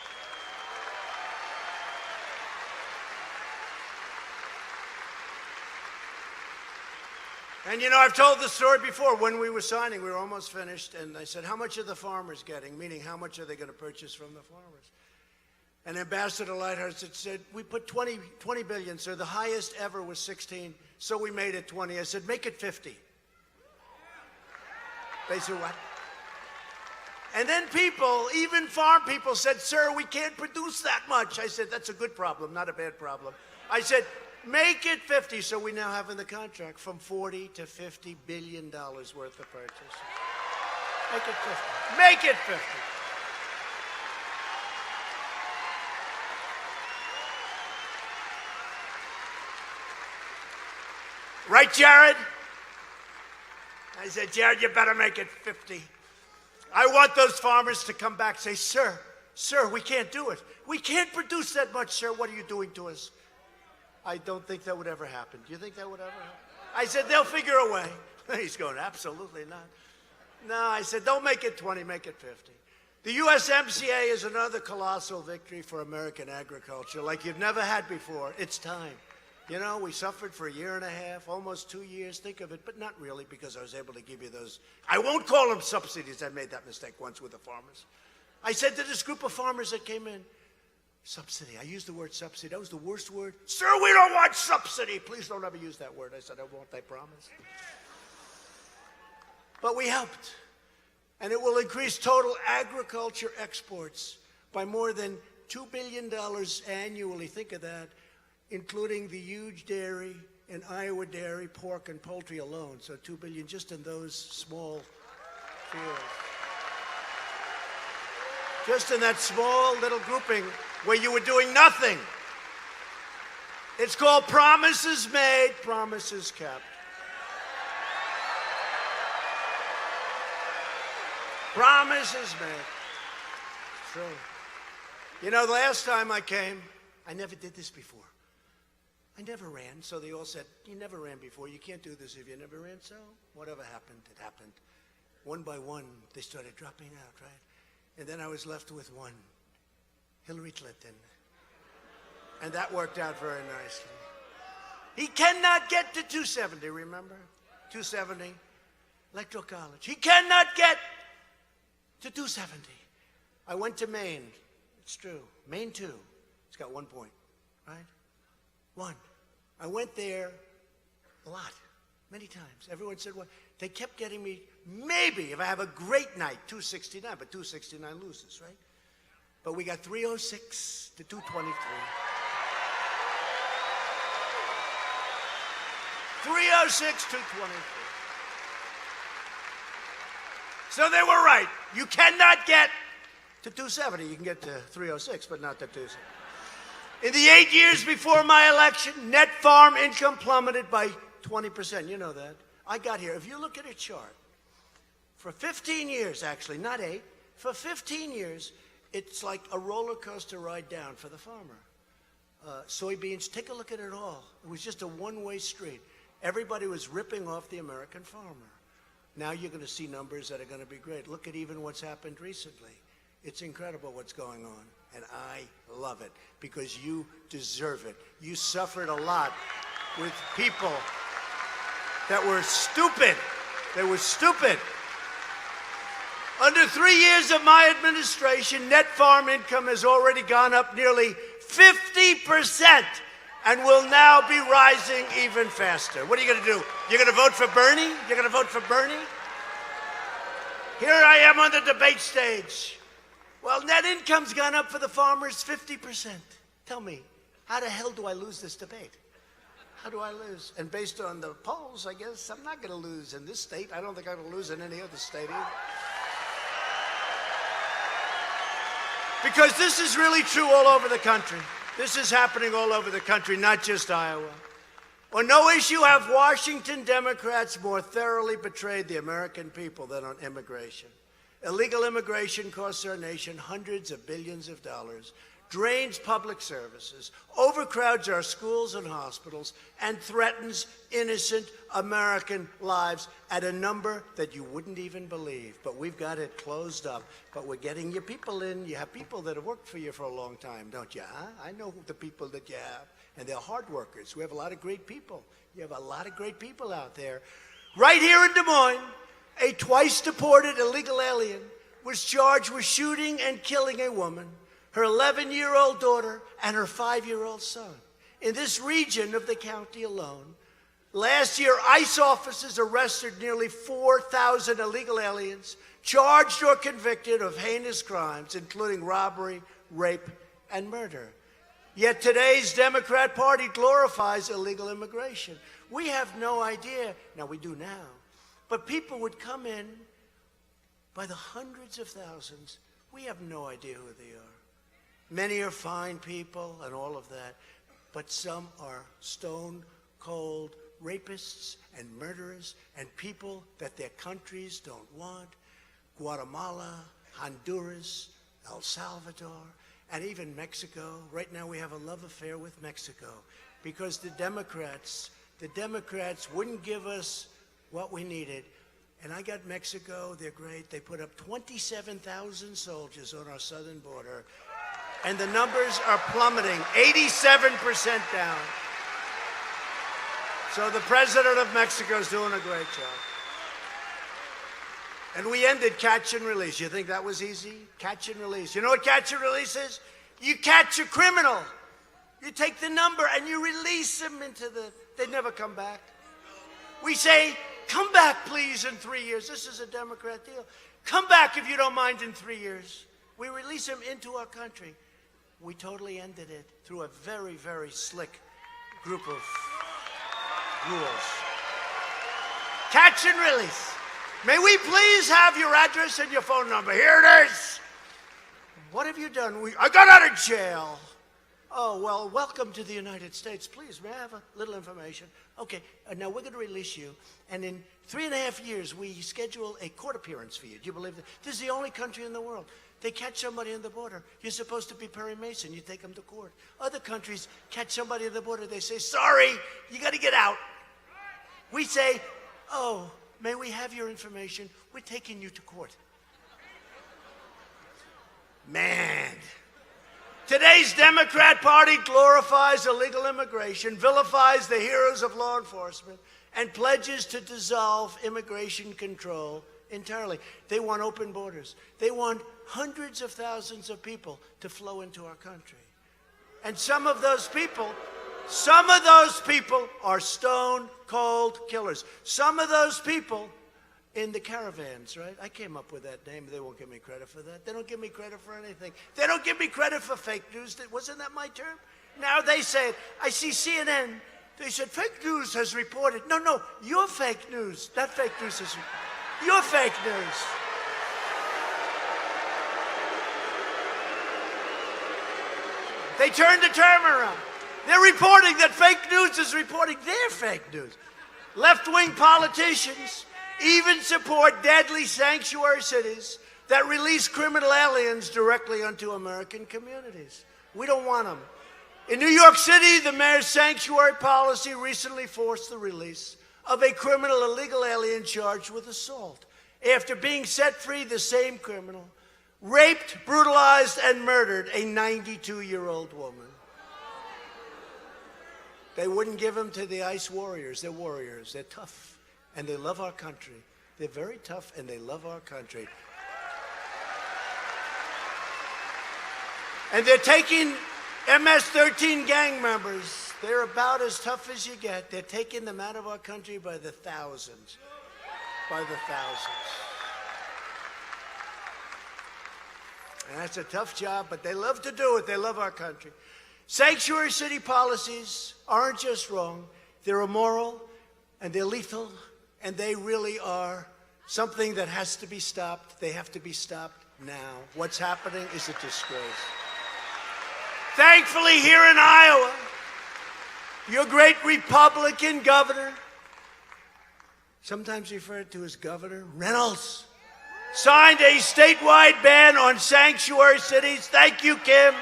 And you know, I've told the story before. When we were signing, we were almost finished, and I said, how much are the farmers getting? Meaning, how much are they going to purchase from the farmers? And Ambassador Lighthurst had said, we put 20 billion, sir. The highest ever was 16, so we made it 20. I said, make it 50. They said, what? And then people, even farm people, said, sir, we can't produce that much. I said, that's a good problem, not a bad problem. I said, make it 50, so we now have in the contract from 40 to 50 billion dollars worth of purchase. Make it 50. Make it 50. Right, Jared? I said, Jared, you better make it 50. I want those farmers to come back and say, sir, we can't do it. We can't produce that much, sir. What are you doing to us? I don't think that would ever happen. Do you think that would ever happen? I said, they'll figure a way. He's going, absolutely not. No, I said, don't make it 20, make it 50. The USMCA is another colossal victory for American agriculture like you've never had before. It's time. You know, we suffered for a year and a half, almost 2 years, think of it, but not really, because I was able to give you those. I won't call them subsidies. I made that mistake once with the farmers. I said to this group of farmers that came in, subsidy. I used the word subsidy. That was the worst word. Sir, we don't want subsidy. Please don't ever use that word. I said, I won't, I promise. But we helped. And it will increase total agriculture exports by more than $2 billion annually. Think of that. Including the huge dairy and Iowa dairy, pork, and poultry alone. So $2 billion just in those small fields. Just in that small little grouping where you were doing nothing. It's called promises made, promises kept. Promises made. True. You know, the last time I came, I never did this before. I never ran, so they all said, you never ran before. You can't do this if you never ran. So whatever happened, it happened. One by one, they started dropping out, right? And then I was left with one, Hillary Clinton. And that worked out very nicely. He cannot get to 270, remember? 270, Electoral College. He cannot get to 270. I went to Maine. It's true. Maine 2. It's got 1 point, right? 1. I went there a lot, many times. Everyone said, well, they kept getting me, maybe, if I have a great night, 269, but 269 loses, right? But we got 306 to 223. 306 to 223. So they were right. You cannot get to 270. You can get to 306, but not to 270. In the 8 years before my election, net farm income plummeted by 20%. You know that. I got here. If you look at a chart, for 15 years, actually, not 8, for 15 years, it's like a roller coaster ride down for the farmer. Soybeans, take a look at it all. It was just a one-way street. Everybody was ripping off the American farmer. Now you're going to see numbers that are going to be great. Look at even what's happened recently. It's incredible what's going on, and I love it because you deserve it. You suffered a lot with people that were stupid. They were stupid. Under 3 years of my administration, net farm income has already gone up nearly 50% and will now be rising even faster. What are you going to do? You're going to vote for Bernie? You're going to vote for Bernie? Here I am on the debate stage. Well, net income's gone up for the farmers 50%. Tell me, how the hell do I lose this debate? How do I lose? And based on the polls, I guess I'm not going to lose in this state. I don't think I'm going to lose in any other state either. Because this is really true all over the country. This is happening all over the country, not just Iowa. On no issue have Washington Democrats more thoroughly betrayed the American people than on immigration. Illegal immigration costs our nation hundreds of billions of dollars. drains public services, overcrowds our schools and hospitals, and threatens innocent American lives at a number that you wouldn't even believe. But we've got it closed up. But we're getting your people in. You have people that have worked for you for a long time, don't you? Huh? I know the people that you have, and they're hard workers. We have a lot of great people. You have a lot of great people out there. Right here in Des Moines, a twice-deported illegal alien was charged with shooting and killing a woman, her 11-year-old daughter, and her 5-year-old son. In this region of the county alone, last year, ICE officers arrested nearly 4,000 illegal aliens, charged or convicted of heinous crimes, including robbery, rape, and murder. Yet today's Democrat Party glorifies illegal immigration. We have no idea, now we do now, but people would come in by the hundreds of thousands. We have no idea who they are. Many are fine people and all of that, but some are stone-cold rapists and murderers and people that their countries don't want. Guatemala, Honduras, El Salvador, and even Mexico. Right now we have a love affair with Mexico because the Democrats wouldn't give us what we needed. And I got Mexico, they're great. They put up 27,000 soldiers on our southern border, and the numbers are plummeting, 87% down. So the president of Mexico is doing a great job. And we ended catch and release. You think that was easy? Catch and release. You know what catch and release is? You catch a criminal. You take the number and you release them into they never come back. We say, come back, please, in 3 years. This is a Democrat deal. Come back if you don't mind in 3 years. We release them into our country. We totally ended it through a very, very slick group of rules. Catch and release. May we please have your address and your phone number? Here it is. What have you done? I got out of jail. Oh, well, welcome to the United States. Please, may I have a little information? Okay, now we're going to release you. And in 3.5 years, we schedule a court appearance for you. Do you believe that? This is the only country in the world. They catch somebody on the border. You're supposed to be Perry Mason. You take them to court. Other countries catch somebody on the border. They say, sorry, you got to get out. We say, oh, may we have your information? We're taking you to court. Man. Today's Democrat Party glorifies illegal immigration, vilifies the heroes of law enforcement, and pledges to dissolve immigration control entirely. They want open borders. They want hundreds of thousands of people to flow into our country. And some of those people are stone-cold killers. Some of those people in the caravans, right? I came up with that name. They won't give me credit for that. They don't give me credit for anything. They don't give me credit for fake news. Wasn't that my term? Now they say it. I see CNN. They said fake news has reported. No, you're fake news. That fake news is you're fake news. They turned the term around. They're reporting that fake news is reporting their fake news. Left-wing politicians even support deadly sanctuary cities that release criminal aliens directly onto American communities. We don't want them. In New York City, the mayor's sanctuary policy recently forced the release of a criminal illegal alien charged with assault. After being set free, the same criminal raped, brutalized, and murdered a 92-year-old woman. They wouldn't give him to the ICE warriors. They're warriors. They're tough. And they love our country. They're very tough, and they love our country. And they're taking MS-13 gang members. They're about as tough as you get. They're taking them out of our country by the thousands. By the thousands. And that's a tough job, but they love to do it. They love our country. Sanctuary city policies aren't just wrong. They're immoral, and they're lethal. And they really are something that has to be stopped. They have to be stopped now. What's happening is a disgrace. Thankfully, here in Iowa, your great Republican governor, sometimes referred to as Governor Reynolds, signed a statewide ban on sanctuary cities. Thank you, Kim.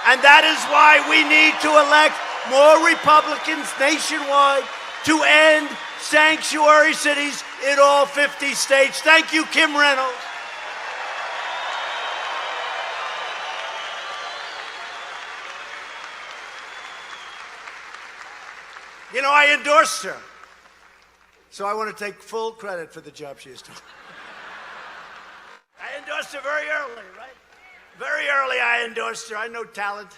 And that is why we need to elect more Republicans nationwide to end sanctuary cities in all 50 states. Thank you, Kim Reynolds. You know, I endorsed her. So I want to take full credit for the job she has done. I endorsed her very early, right? Very early I endorsed her. I know talent.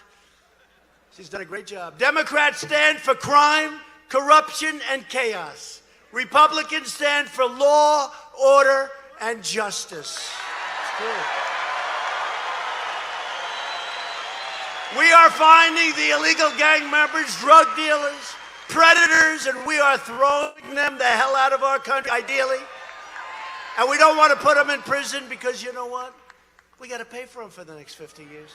She's done a great job. Democrats stand for crime, corruption, and chaos. Republicans stand for law, order, and justice. It's true. We are finding the illegal gang members, drug dealers, predators, and we are throwing them the hell out of our country, ideally. And we don't want to put them in prison because, you know what? We got to pay for them for the next 50 years.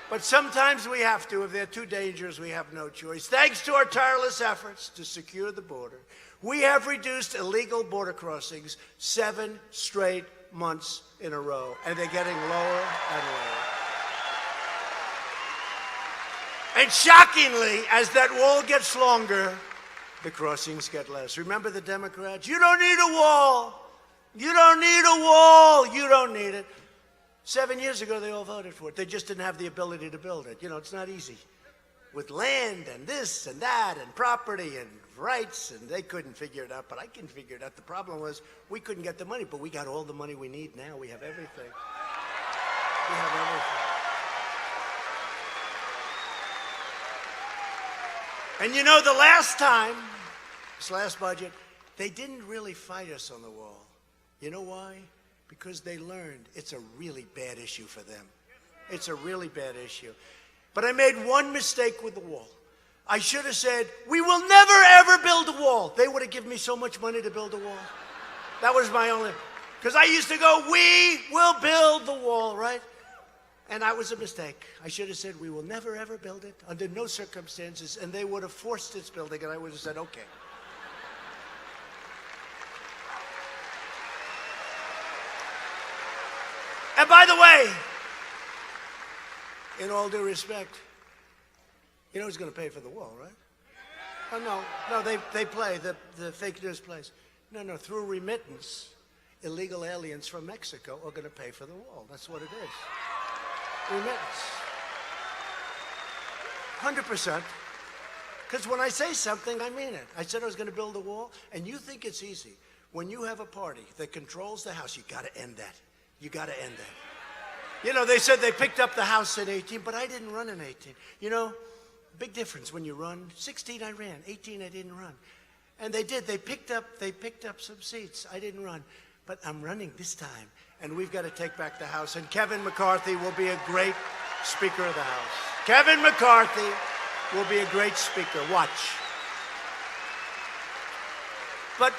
But sometimes we have to. If they're too dangerous, we have no choice. Thanks to our tireless efforts to secure the border, we have reduced illegal border crossings 7 straight months in a row, and they're getting lower and lower. And shockingly, as that wall gets longer, the crossings get less. Remember the Democrats? You don't need a wall. You don't need a wall. You don't need it. 7 years ago, they all voted for it. They just didn't have the ability to build it. You know, it's not easy. With land and this and that and property and rights, and they couldn't figure it out, but I can figure it out. The problem was we couldn't get the money, but we got all the money we need now. We have everything. We have everything. And you know, the last time, this last budget, they didn't really fight us on the wall. You know why? Because they learned it's a really bad issue for them. It's a really bad issue. But I made one mistake with the wall. I should have said, we will never, ever build a wall. They would have given me so much money to build a wall. That was my only, because I used to go, we will build the wall, right? And that was a mistake. I should have said, we will never, ever build it under no circumstances. And they would have forced its building, and I would have said, okay. And by the way, in all due respect, you know who's going to pay for the wall, right? Oh, no, they play, the fake news plays. No, through remittance, illegal aliens from Mexico are going to pay for the wall. That's what it is. Remittance. 100%. Because when I say something, I mean it. I said I was going to build a wall, and you think it's easy. When you have a party that controls the House, you got to end that. You got to end that. You know, they said they picked up the House in 18, but I didn't run in 18. You know, big difference when you run. 16 I ran, 18 I didn't run. And they did. They picked up some seats. I didn't run. But I'm running this time, and we've got to take back the House. And Kevin McCarthy will be a great Speaker of the House. Kevin McCarthy will be a great Speaker. Watch. But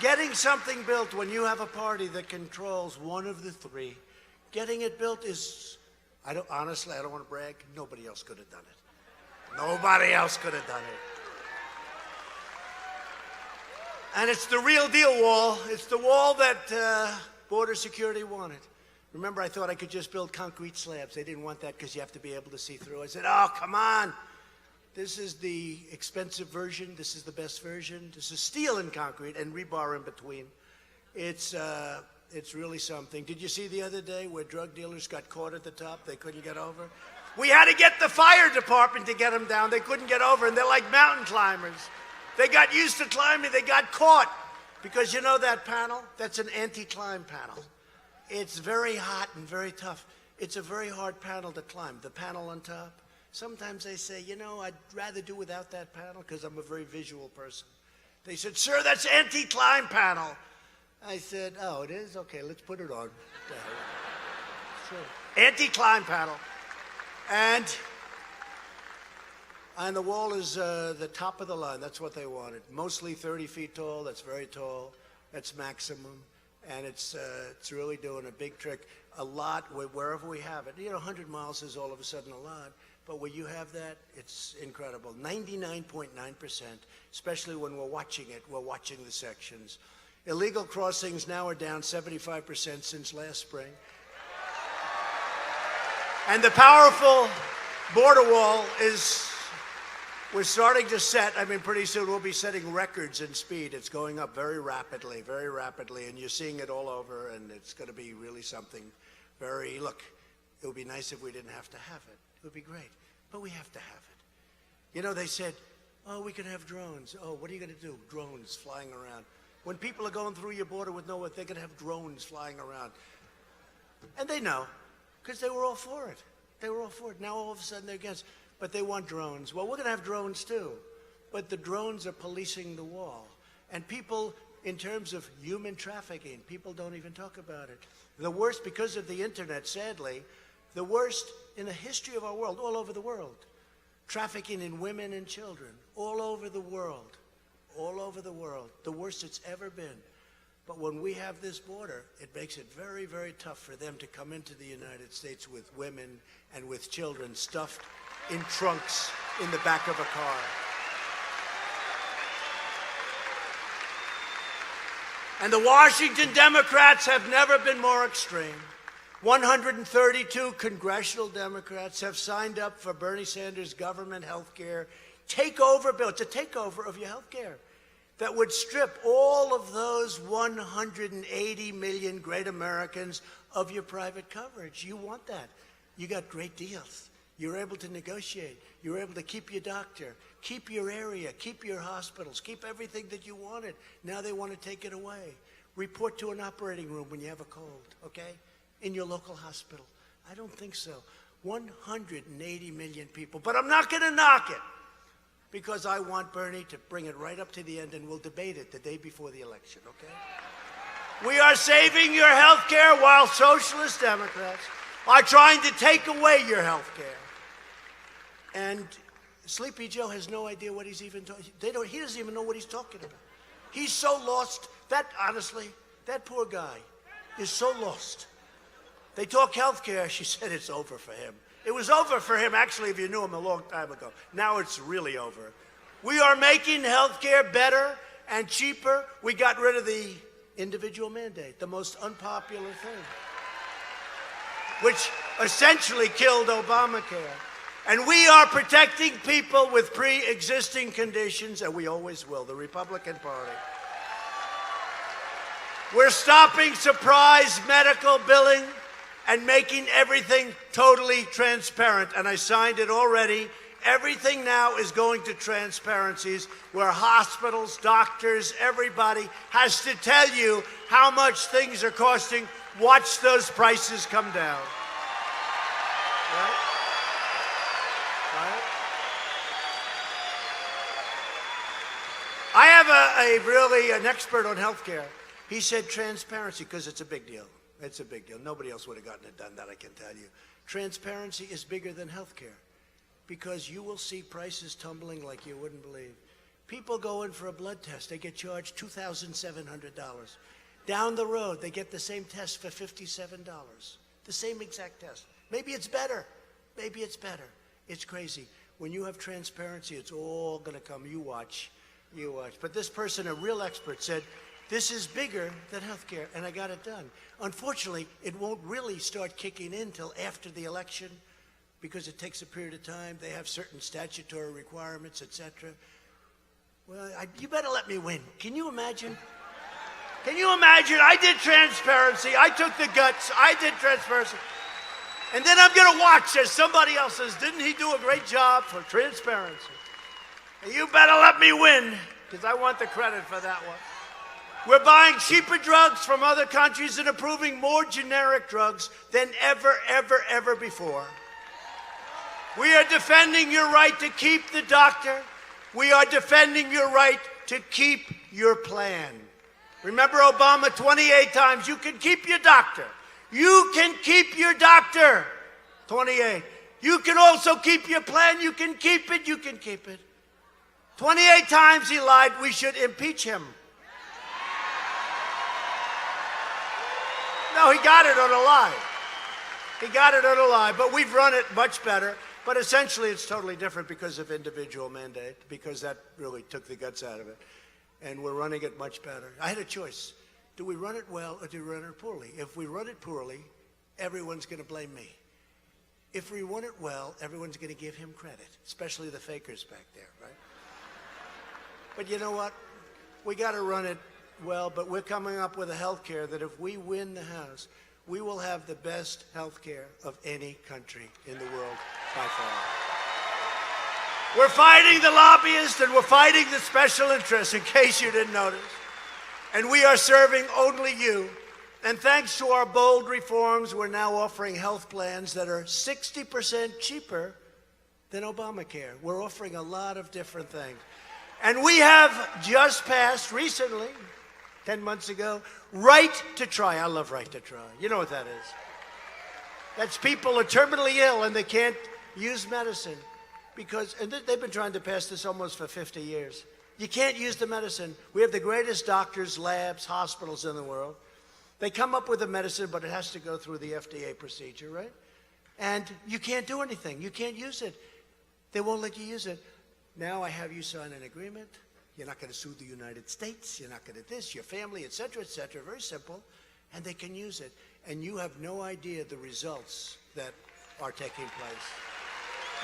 getting something built when you have a party that controls one of the three, getting it built is, honestly, I don't want to brag, nobody else could have done it. Nobody else could have done it. And it's the real deal wall. It's the wall that border security wanted. Remember, I thought I could just build concrete slabs. They didn't want that because you have to be able to see through. I said, oh, come on. This is the expensive version. This is the best version. This is steel and concrete and rebar in between. It's really something. Did you see the other day where drug dealers got caught at the top? They couldn't get over. We had to get the fire department to get them down. They couldn't get over, and they're like mountain climbers. They got used to climbing. They got caught because you know that panel? That's an anti-climb panel. It's very hot and very tough. It's a very hard panel to climb. The panel on top. Sometimes they say, you know, I'd rather do without that panel because I'm a very visual person. They said, sir, that's anti-climb panel. I said, oh, it is? Okay, let's put it on. Sure. Anti-climb panel. And the wall is the top of the line. That's what they wanted. Mostly 30 feet tall. That's very tall. That's maximum. And it's really doing a big trick. A lot, wherever we have it. You know, 100 miles is all of a sudden a lot. But where you have that, it's incredible. 99.9%, especially when we're watching it. We're watching the sections. Illegal crossings now are down 75% since last spring. And the powerful border wall we're starting to set. I mean, pretty soon we'll be setting records in speed. It's going up very rapidly, and you're seeing it all over, and it's going to be really something look, it would be nice if we didn't have to have it. It would be great, but we have to have it. You know, they said, oh, we can have drones. Oh, what are you going to do? Drones flying around. When people are going through your border with nowhere, they're going to have drones flying around. And they know, because they were all for it. They were all for it. Now all of a sudden they're against. But they want drones. Well, we're going to have drones too. But the drones are policing the wall. And people, in terms of human trafficking, people don't even talk about it. The worst, because of the internet, sadly, the worst in the history of our world, all over the world. Trafficking in women and children, all over the world. All over the world. The worst it's ever been. But when we have this border, it makes it very, very tough for them to come into the United States with women and with children stuffed in trunks in the back of a car. And the Washington Democrats have never been more extreme. 132 congressional Democrats have signed up for Bernie Sanders' government health care takeover bill. It's a takeover of your health care that would strip all of those 180 million great Americans of your private coverage. You want that. You got great deals. You're able to negotiate. You're able to keep your doctor, keep your area, keep your hospitals, keep everything that you wanted. Now they want to take it away. Report to an operating room when you have a cold, okay? In your local hospital. I don't think so. 180 million people. But I'm not going to knock it because I want Bernie to bring it right up to the end and we'll debate it the day before the election, okay? We are saving your health care while socialist Democrats are trying to take away your health care. And Sleepy Joe has no idea what he's even talking. He doesn't even know what he's talking about. He's so lost. Honestly, that poor guy is so lost. They talk health care. She said it's over for him. It was over for him, actually, if you knew him a long time ago. Now it's really over. We are making health care better and cheaper. We got rid of the individual mandate, the most unpopular thing, which essentially killed Obamacare. And we are protecting people with pre-existing conditions, and we always will, the Republican Party. We're stopping surprise medical billing and making everything totally transparent. And I signed it already. Everything now is going to transparencies where hospitals, doctors, everybody has to tell you how much things are costing. Watch those prices come down. Right? Right? I have an expert on healthcare. He said transparency, because it's a big deal. It's a big deal. Nobody else would have gotten it done, that I can tell you. Transparency is bigger than healthcare because you will see prices tumbling like you wouldn't believe. People go in for a blood test. They get charged $2,700. Down the road, they get the same test for $57. The same exact test. Maybe it's better. Maybe it's better. It's crazy. When you have transparency, it's all going to come. You watch. You watch. But this person, a real expert, said, this is bigger than healthcare, and I got it done. Unfortunately, it won't really start kicking in till after the election because it takes a period of time. They have certain statutory requirements, etc. Well, you better let me win. Can you imagine? Can you imagine? I did transparency. I took the guts. I did transparency. And then I'm going to watch as somebody else says, didn't he do a great job for transparency? And you better let me win because I want the credit for that one. We're buying cheaper drugs from other countries and approving more generic drugs than ever before. We are defending your right to keep the doctor. We are defending your right to keep your plan. Remember Obama 28 times, you can keep your doctor. You can keep your doctor. 28. You can also keep your plan. You can keep it. You can keep it. 28 times he lied. We should impeach him. No, he got it on a lie. He got it on a lie, but we've run it much better. But essentially, it's totally different because of individual mandate, because that really took the guts out of it. And we're running it much better. I had a choice. Do we run it well or do we run it poorly? If we run it poorly, everyone's going to blame me. if we run it well, everyone's going to give him credit, especially the fakers back there, right? But you know what? We got to run it well, but we're coming up with a health care that if we win the House, we will have the best health care of any country in the world by far. We're fighting the lobbyists and we're fighting the special interests, in case you didn't notice. And we are serving only you. And thanks to our bold reforms, we're now offering health plans that are 60% cheaper than Obamacare. We're offering a lot of different things. And we have just passed recently, 10 months ago, Right to Try. I love Right to Try. You know what that is. That's people are terminally ill and they can't use medicine because, and they've been trying to pass this almost for 50 years. You can't use the medicine. We have the greatest doctors, labs, hospitals in the world. They come up with a medicine, but it has to go through the FDA procedure, right? And you can't do anything. You can't use it. They won't let you use it. Now I have you sign an agreement. You're not going to sue the United States. You're not going to this, your family, et cetera, et cetera. Very simple. And they can use it. And you have no idea the results that are taking place.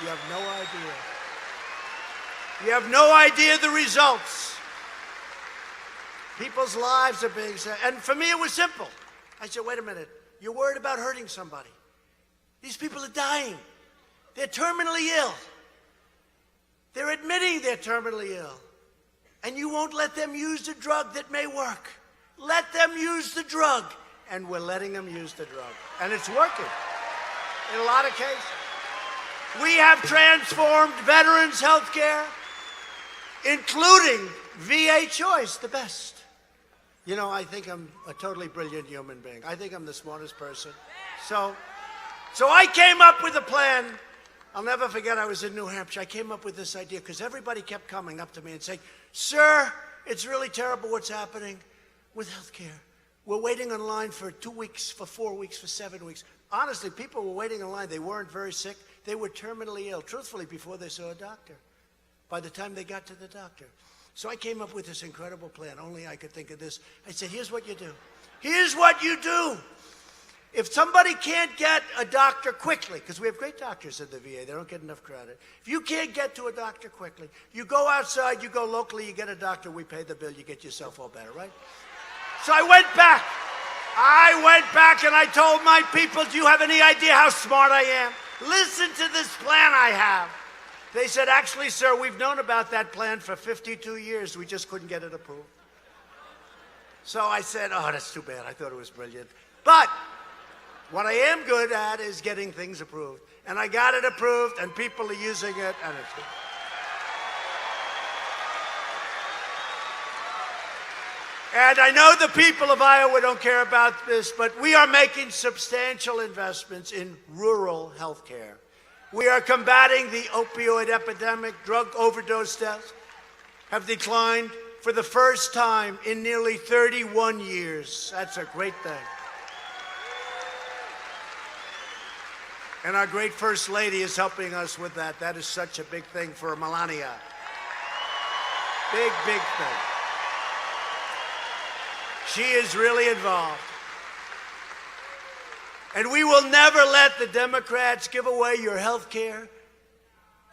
You have no idea. You have no idea the results. People's lives are being saved. And for me, it was simple. I said, wait a minute. You're worried about hurting somebody. These people are dying. They're terminally ill. They're admitting they're terminally ill. And you won't let them use the drug that may work. Let them use the drug. And we're letting them use the drug. And it's working in a lot of cases. We have transformed veterans' health care, including VA choice, the best. You know, I think I'm a totally brilliant human being. I think I'm the smartest person. So I came up with a plan. I'll never forget, I was in New Hampshire. I came up with this idea because everybody kept coming up to me and saying, sir, it's really terrible what's happening with health care. We're waiting in line for 2 weeks, for 4 weeks, for 7 weeks. Honestly, people were waiting in line. They weren't very sick. They were terminally ill, truthfully, before they saw a doctor, by the time they got to the doctor. So I came up with this incredible plan. Only I could think of this. I said, here's what you do. Here's what you do. If somebody can't get a doctor quickly, because we have great doctors at the VA, they don't get enough credit. If you can't get to a doctor quickly, you go outside, you go locally, you get a doctor, we pay the bill, you get yourself all better, right? So I went back. And I told my people, do you have any idea how smart I am? Listen to this plan I have. They said, actually, sir, we've known about that plan for 52 years. We just couldn't get it approved. So I said, oh, that's too bad. I thought it was brilliant. But what I am good at is getting things approved. And I got it approved, and people are using it, and it's good. And I know the people of Iowa don't care about this, but we are making substantial investments in rural health care. We are combating the opioid epidemic. Drug overdose deaths have declined for the first time in nearly 31 years. That's a great thing. And our great First Lady is helping us with that. That is such a big thing for Melania. Big, big thing. She is really involved. And we will never let the Democrats give away your health care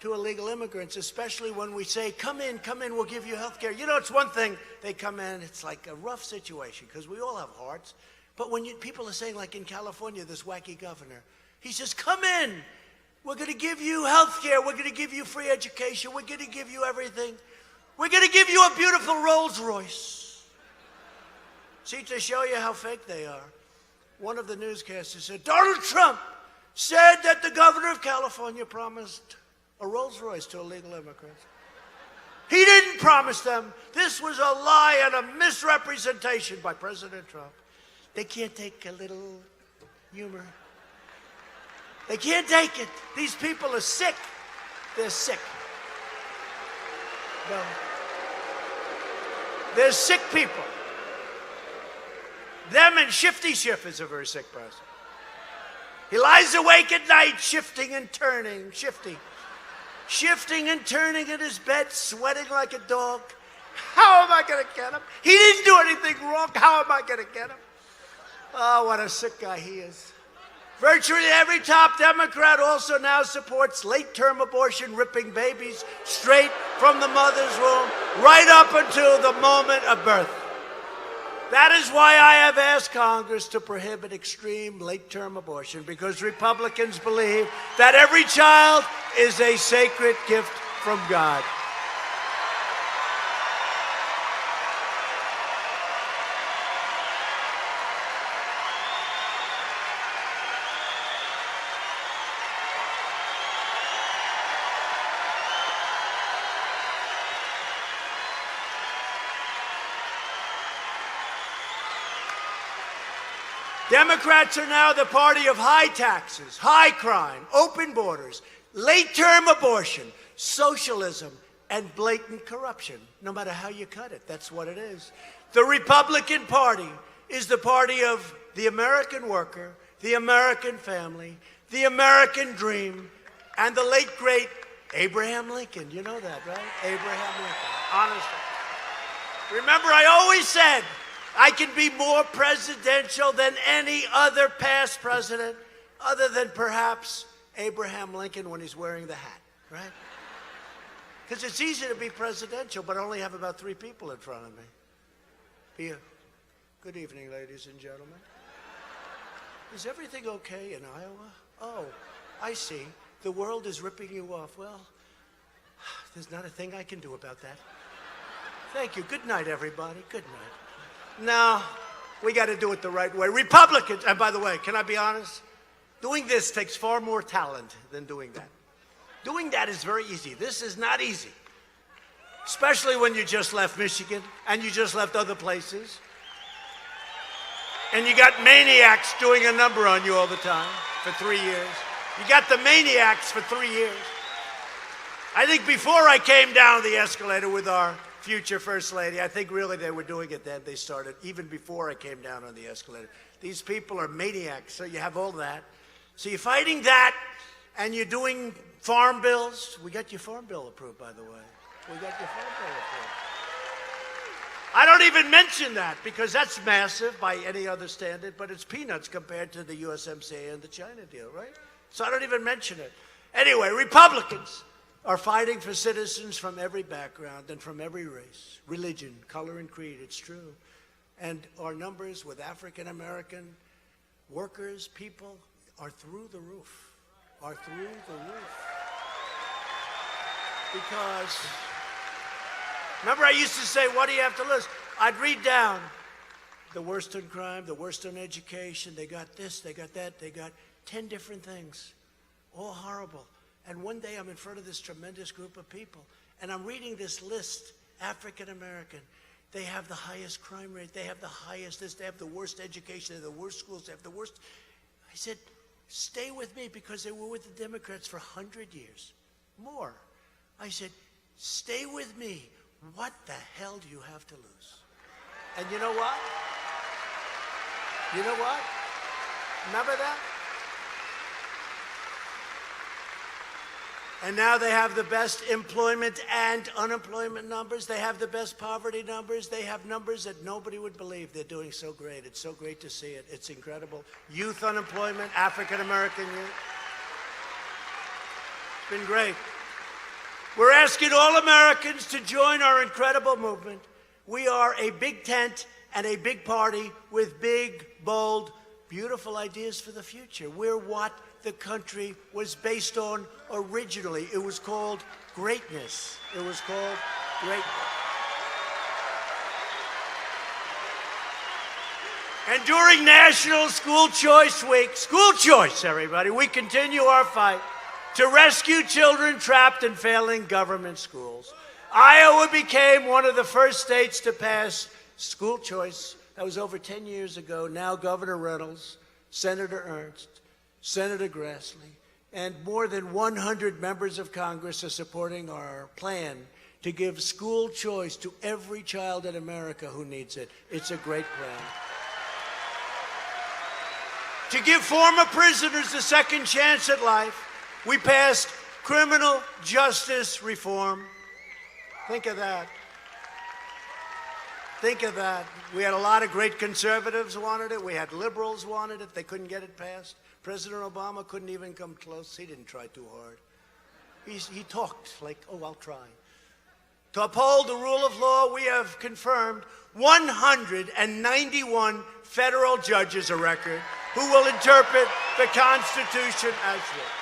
to illegal immigrants, especially when we say, come in, we'll give you health care. You know, it's one thing, they come in, it's like a rough situation, because we all have hearts. But when people are saying, like in California, this wacky governor, he says, come in, we're going to give you health care, we're going to give you free education, we're going to give you everything. We're going to give you a beautiful Rolls Royce. See, to show you how fake they are, one of the newscasters said, Donald Trump said that the governor of California promised a Rolls Royce to illegal immigrants. He didn't promise them. This was a lie and a misrepresentation by President Trump. They can't take a little humor. They can't take it. These people are sick. They're sick. No. They're sick people. Them and Shifty Schiff is a very sick person. He lies awake at night, shifting and turning, shifty. Shifting and turning in his bed, sweating like a dog. How am I going to get him? He didn't do anything wrong. How am I going to get him? Oh, what a sick guy he is. Virtually every top Democrat also now supports late-term abortion, ripping babies straight from the mother's womb right up until the moment of birth. That is why I have asked Congress to prohibit extreme late-term abortion, because Republicans believe that every child is a sacred gift from God. Democrats are now the party of high taxes, high crime, open borders, late-term abortion, socialism, and blatant corruption. No matter how you cut it, that's what it is. The Republican Party is the party of the American worker, the American family, the American dream, and the late, great Abraham Lincoln. You know that, right? Abraham Lincoln, honestly. Remember, I always said, I can be more presidential than any other past president, other than perhaps Abraham Lincoln when he's wearing the hat, right? Because it's easy to be presidential, but only have about 3 people in front of me. Good evening, ladies and gentlemen. Is everything okay in Iowa? Oh, I see. The world is ripping you off. Well, there's not a thing I can do about that. Thank you. Good night, everybody. Good night. No, we got to do it the right way. Republicans, and by the way, can I be honest? Doing this takes far more talent than doing that. Doing that is very easy. This is not easy, especially when you just left Michigan and you just left other places. And you got maniacs doing a number on you all the time for 3 years. You got the maniacs for 3 years. I think before I came down the escalator with our future First Lady, I think really they were doing it then. They started even before I came down on the escalator. These people are maniacs, so you have all that. So you're fighting that, and you're doing farm bills. We got your farm bill approved, by the way. We got your farm bill approved. I don't even mention that because that's massive by any other standard, but it's peanuts compared to the USMCA and the China deal, right? So I don't even mention it. Anyway, Republicans are fighting for citizens from every background and from every race, religion, color, and creed. It's true. And our numbers with African-American workers, people, are through the roof. Are through the roof. Because, remember I used to say, what do you have to list? I'd read down the worst on crime, the worst on education. They got this, they got that, they got 10 different things. All horrible. And one day I'm in front of this tremendous group of people, and I'm reading this list, African American. They have the highest crime rate. They have the highest this. They have the worst education. They have the worst schools. They have the worst. I said, stay with me, because they were with the Democrats for 100 years, more. I said, stay with me. What the hell do you have to lose? And you know what? You know what? Remember that? And now they have the best employment and unemployment numbers. They have the best poverty numbers. They have numbers that nobody would believe. They're doing so great. It's so great to see it. It's incredible. Youth unemployment, African-American youth. It's been great. We're asking all Americans to join our incredible movement. We are a big tent and a big party with big, bold, beautiful ideas for the future. We're what the country was based on originally. It was called greatness. It was called greatness. And during National School Choice Week, school choice, everybody, we continue our fight to rescue children trapped in failing government schools. Iowa became one of the first states to pass school choice. That was over 10 years ago. Now Governor Reynolds, Senator Ernst, Senator Grassley, and more than 100 members of Congress are supporting our plan to give school choice to every child in America who needs it. It's a great plan. To give former prisoners a second chance at life, we passed criminal justice reform. Think of that. Think of that. We had a lot of great conservatives who wanted it. We had liberals who wanted it. They couldn't get it passed. President Obama couldn't even come close. He didn't try too hard. He talked like, oh, I'll try. To uphold the rule of law, we have confirmed 191 federal judges, a record, who will interpret the Constitution as written.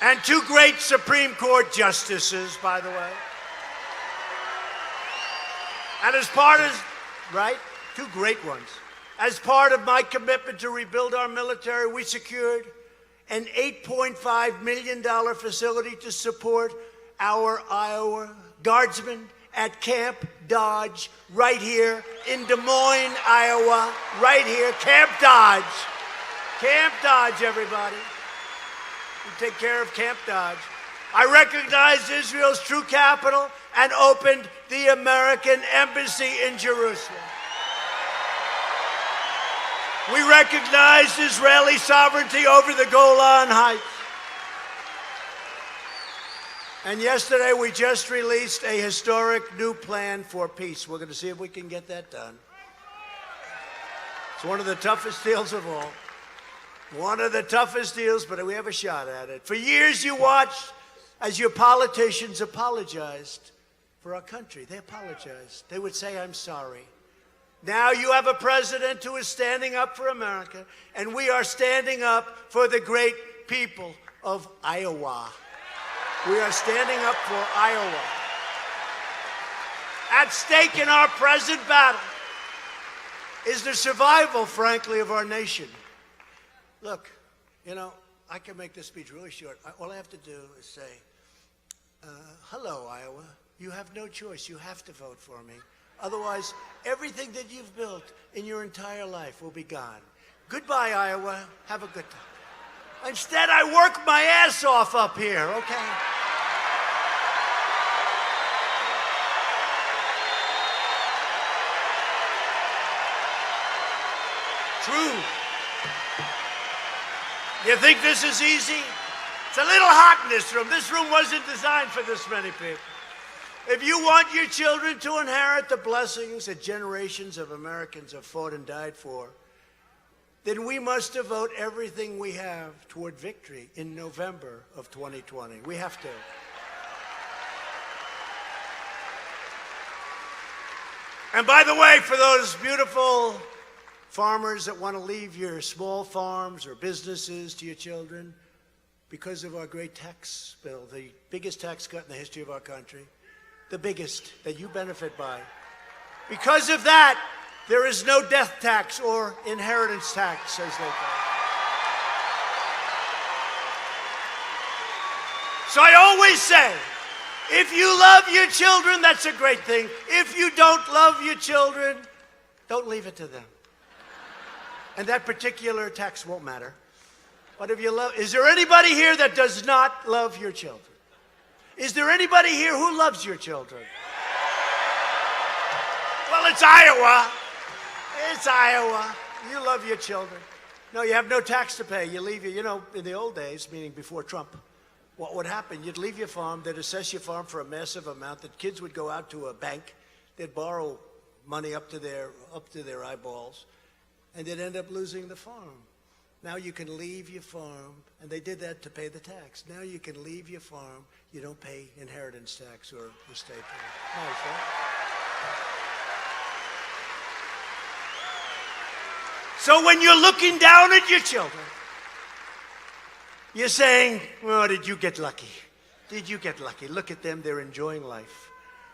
And 2 great Supreme Court justices, by the way. And as part of, right, 2 great ones. As part of my commitment to rebuild our military, we secured an $8.5 million facility to support our Iowa Guardsmen at Camp Dodge, right here in Des Moines, Iowa, right here, Camp Dodge. Camp Dodge, everybody. We take care of Camp Dodge. I recognized Israel's true capital and opened the American Embassy in Jerusalem. We recognized Israeli sovereignty over the Golan Heights. And yesterday, we just released a historic new plan for peace. We're going to see if we can get that done. It's one of the toughest deals of all. One of the toughest deals, but we have a shot at it. For years, you watched as your politicians apologized for our country. They apologized. They would say, I'm sorry. Now you have a president who is standing up for America, and we are standing up for the great people of Iowa. We are standing up for Iowa. At stake in our present battle is the survival, frankly, of our nation. Look, you know, I can make this speech really short. All I have to do is say, hello, Iowa. You have no choice. You have to vote for me. Otherwise, everything that you've built in your entire life will be gone. Goodbye, Iowa. Have a good time. Instead, I work my ass off up here, okay? True. You think this is easy? It's a little hot in this room. This room wasn't designed for this many people. If you want your children to inherit the blessings that generations of Americans have fought and died for, then we must devote everything we have toward victory in November of 2020. We have to. And by the way, for those beautiful farmers that want to leave your small farms or businesses to your children, because of our great tax bill, the biggest tax cut in the history of our country, the biggest that you benefit by. Because of that, there is no death tax or inheritance tax, as they call it. So I always say, if you love your children, that's a great thing. If you don't love your children, don't leave it to them. And that particular tax won't matter. But if you love, is there anybody here that does not love your children? Is there anybody here who loves your children? Well, it's Iowa. It's Iowa. You love your children. No, you have no tax to pay. You leave your, you know, in the old days, meaning before Trump, what would happen? You'd leave your farm, they'd assess your farm for a massive amount. The kids would go out to a bank, they'd borrow money up to their eyeballs, and they'd end up losing the farm. Now you can leave your farm, and they did that to pay the tax. Now you can leave your farm, you don't pay inheritance tax or estate tax. Nice, right? So when you're looking down at your children, you're saying, oh, did you get lucky? Did you get lucky? Look at them, they're enjoying life.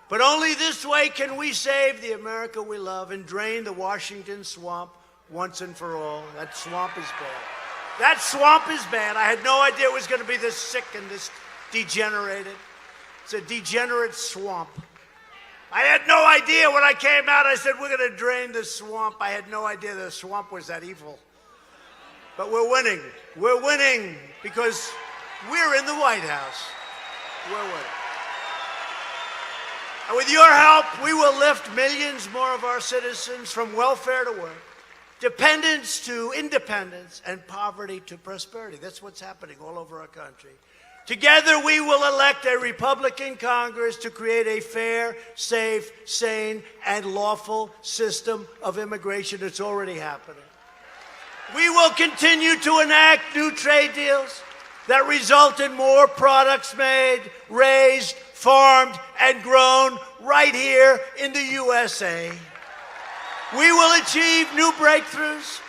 But only this way can we save the America we love and drain the Washington swamp once and for all. That swamp is bad. That swamp is bad. I had no idea it was going to be this sick and this degenerated. It's a degenerate swamp. I had no idea when I came out, I said, we're going to drain the swamp. I had no idea the swamp was that evil. But we're winning. We're winning because we're in the White House. We're winning. And with your help, we will lift millions more of our citizens from welfare to work, dependence to independence, and poverty to prosperity. That's what's happening all over our country. Together, we will elect a Republican Congress to create a fair, safe, sane, and lawful system of immigration. It's already happening. We will continue to enact new trade deals that result in more products made, raised, farmed, and grown right here in the USA. We will achieve new breakthroughs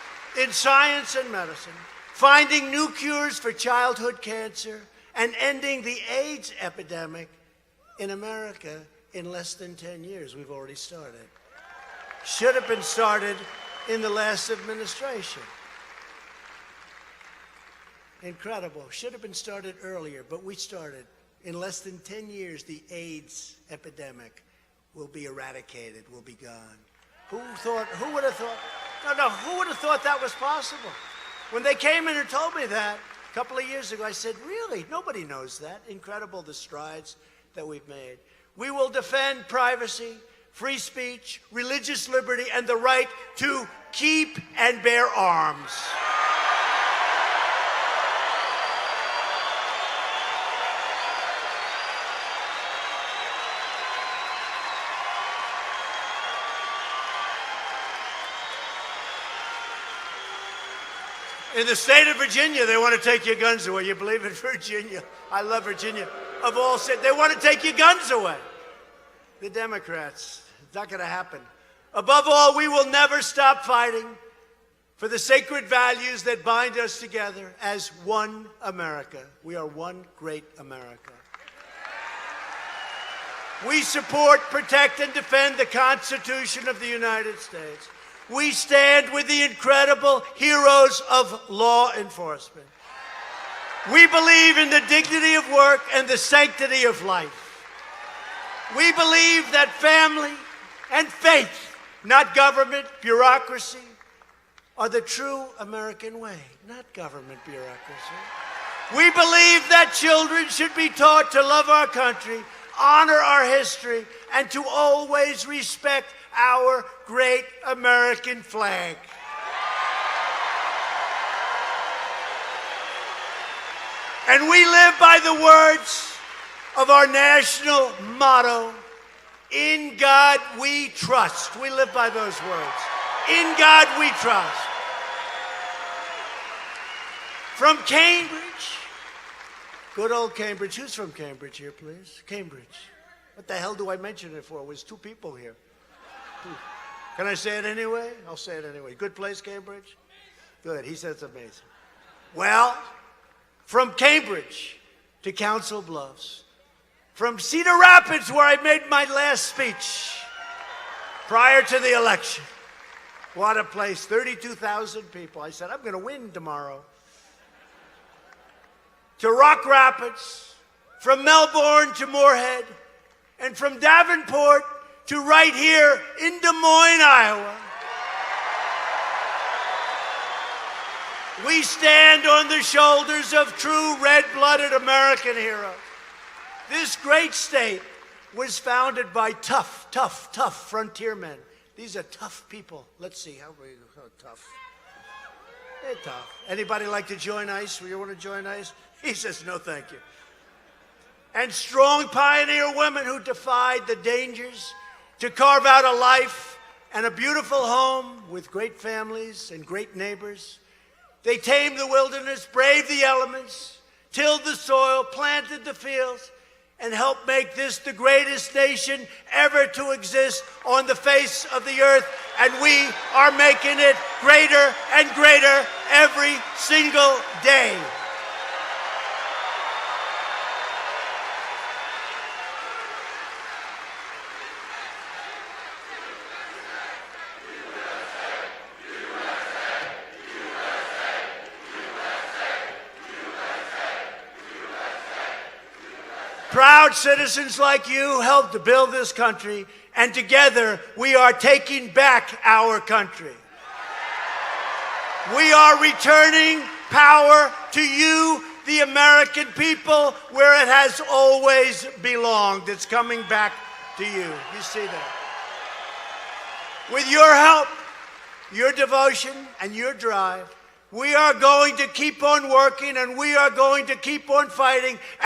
in science and medicine, finding new cures for childhood cancer, and ending the AIDS epidemic in America in less than 10 years. We've already started. Should have been started in the last administration. Incredible. Should have been started earlier, but we started. In less than 10 years, the AIDS epidemic will be eradicated, will be gone. Who would have thought? No, who would have thought that was possible? When they came in and told me that a couple of years ago, I said, really? Nobody knows that. Incredible, the strides that we've made. We will defend privacy, free speech, religious liberty, and the right to keep and bear arms. In the state of Virginia, they want to take your guns away. You believe in Virginia? I love Virginia. Of all states, they want to take your guns away. The Democrats, it's not going to happen. Above all, we will never stop fighting for the sacred values that bind us together as one America. We are one great America. We support, protect, and defend the Constitution of the United States. We stand with the incredible heroes of law enforcement. We believe in the dignity of work and the sanctity of life. We believe that family and faith, not government, bureaucracy, are the true American way, not government bureaucracy. We believe that children should be taught to love our country, honor our history, and to always respect our great American flag. And we live by the words of our national motto, "In God we trust." We live by those words. In God we trust. From Cambridge, good old Cambridge. Who's from Cambridge here, please? Cambridge. What the hell do I mention it for? There's two people here. Can I say it anyway? I'll say it anyway. Good place, Cambridge? Good. He said it's amazing. Well, from Cambridge to Council Bluffs, from Cedar Rapids, where I made my last speech prior to the election. What a place. 32,000 people. I said, I'm going to win tomorrow. To Rock Rapids, from Melbourne to Moorhead, and from Davenport to right here in Des Moines, Iowa. We stand on the shoulders of true red-blooded American heroes. This great state was founded by tough frontiermen. These are tough people. Let's see, how tough? They're tough. Anybody like to join ICE? You want to join ICE? He says, no, thank you. And strong pioneer women who defied the dangers to carve out a life and a beautiful home with great families and great neighbors. They tamed the wilderness, braved the elements, tilled the soil, planted the fields, and helped make this the greatest nation ever to exist on the face of the earth. And we are making it greater and greater every single day. Proud citizens like you helped to build this country, and together we are taking back our country. We are returning power to you, the American people, where it has always belonged. It's coming back to you. You see that? With your help, your devotion, and your drive, we are going to keep on working, and we are going to keep on fighting.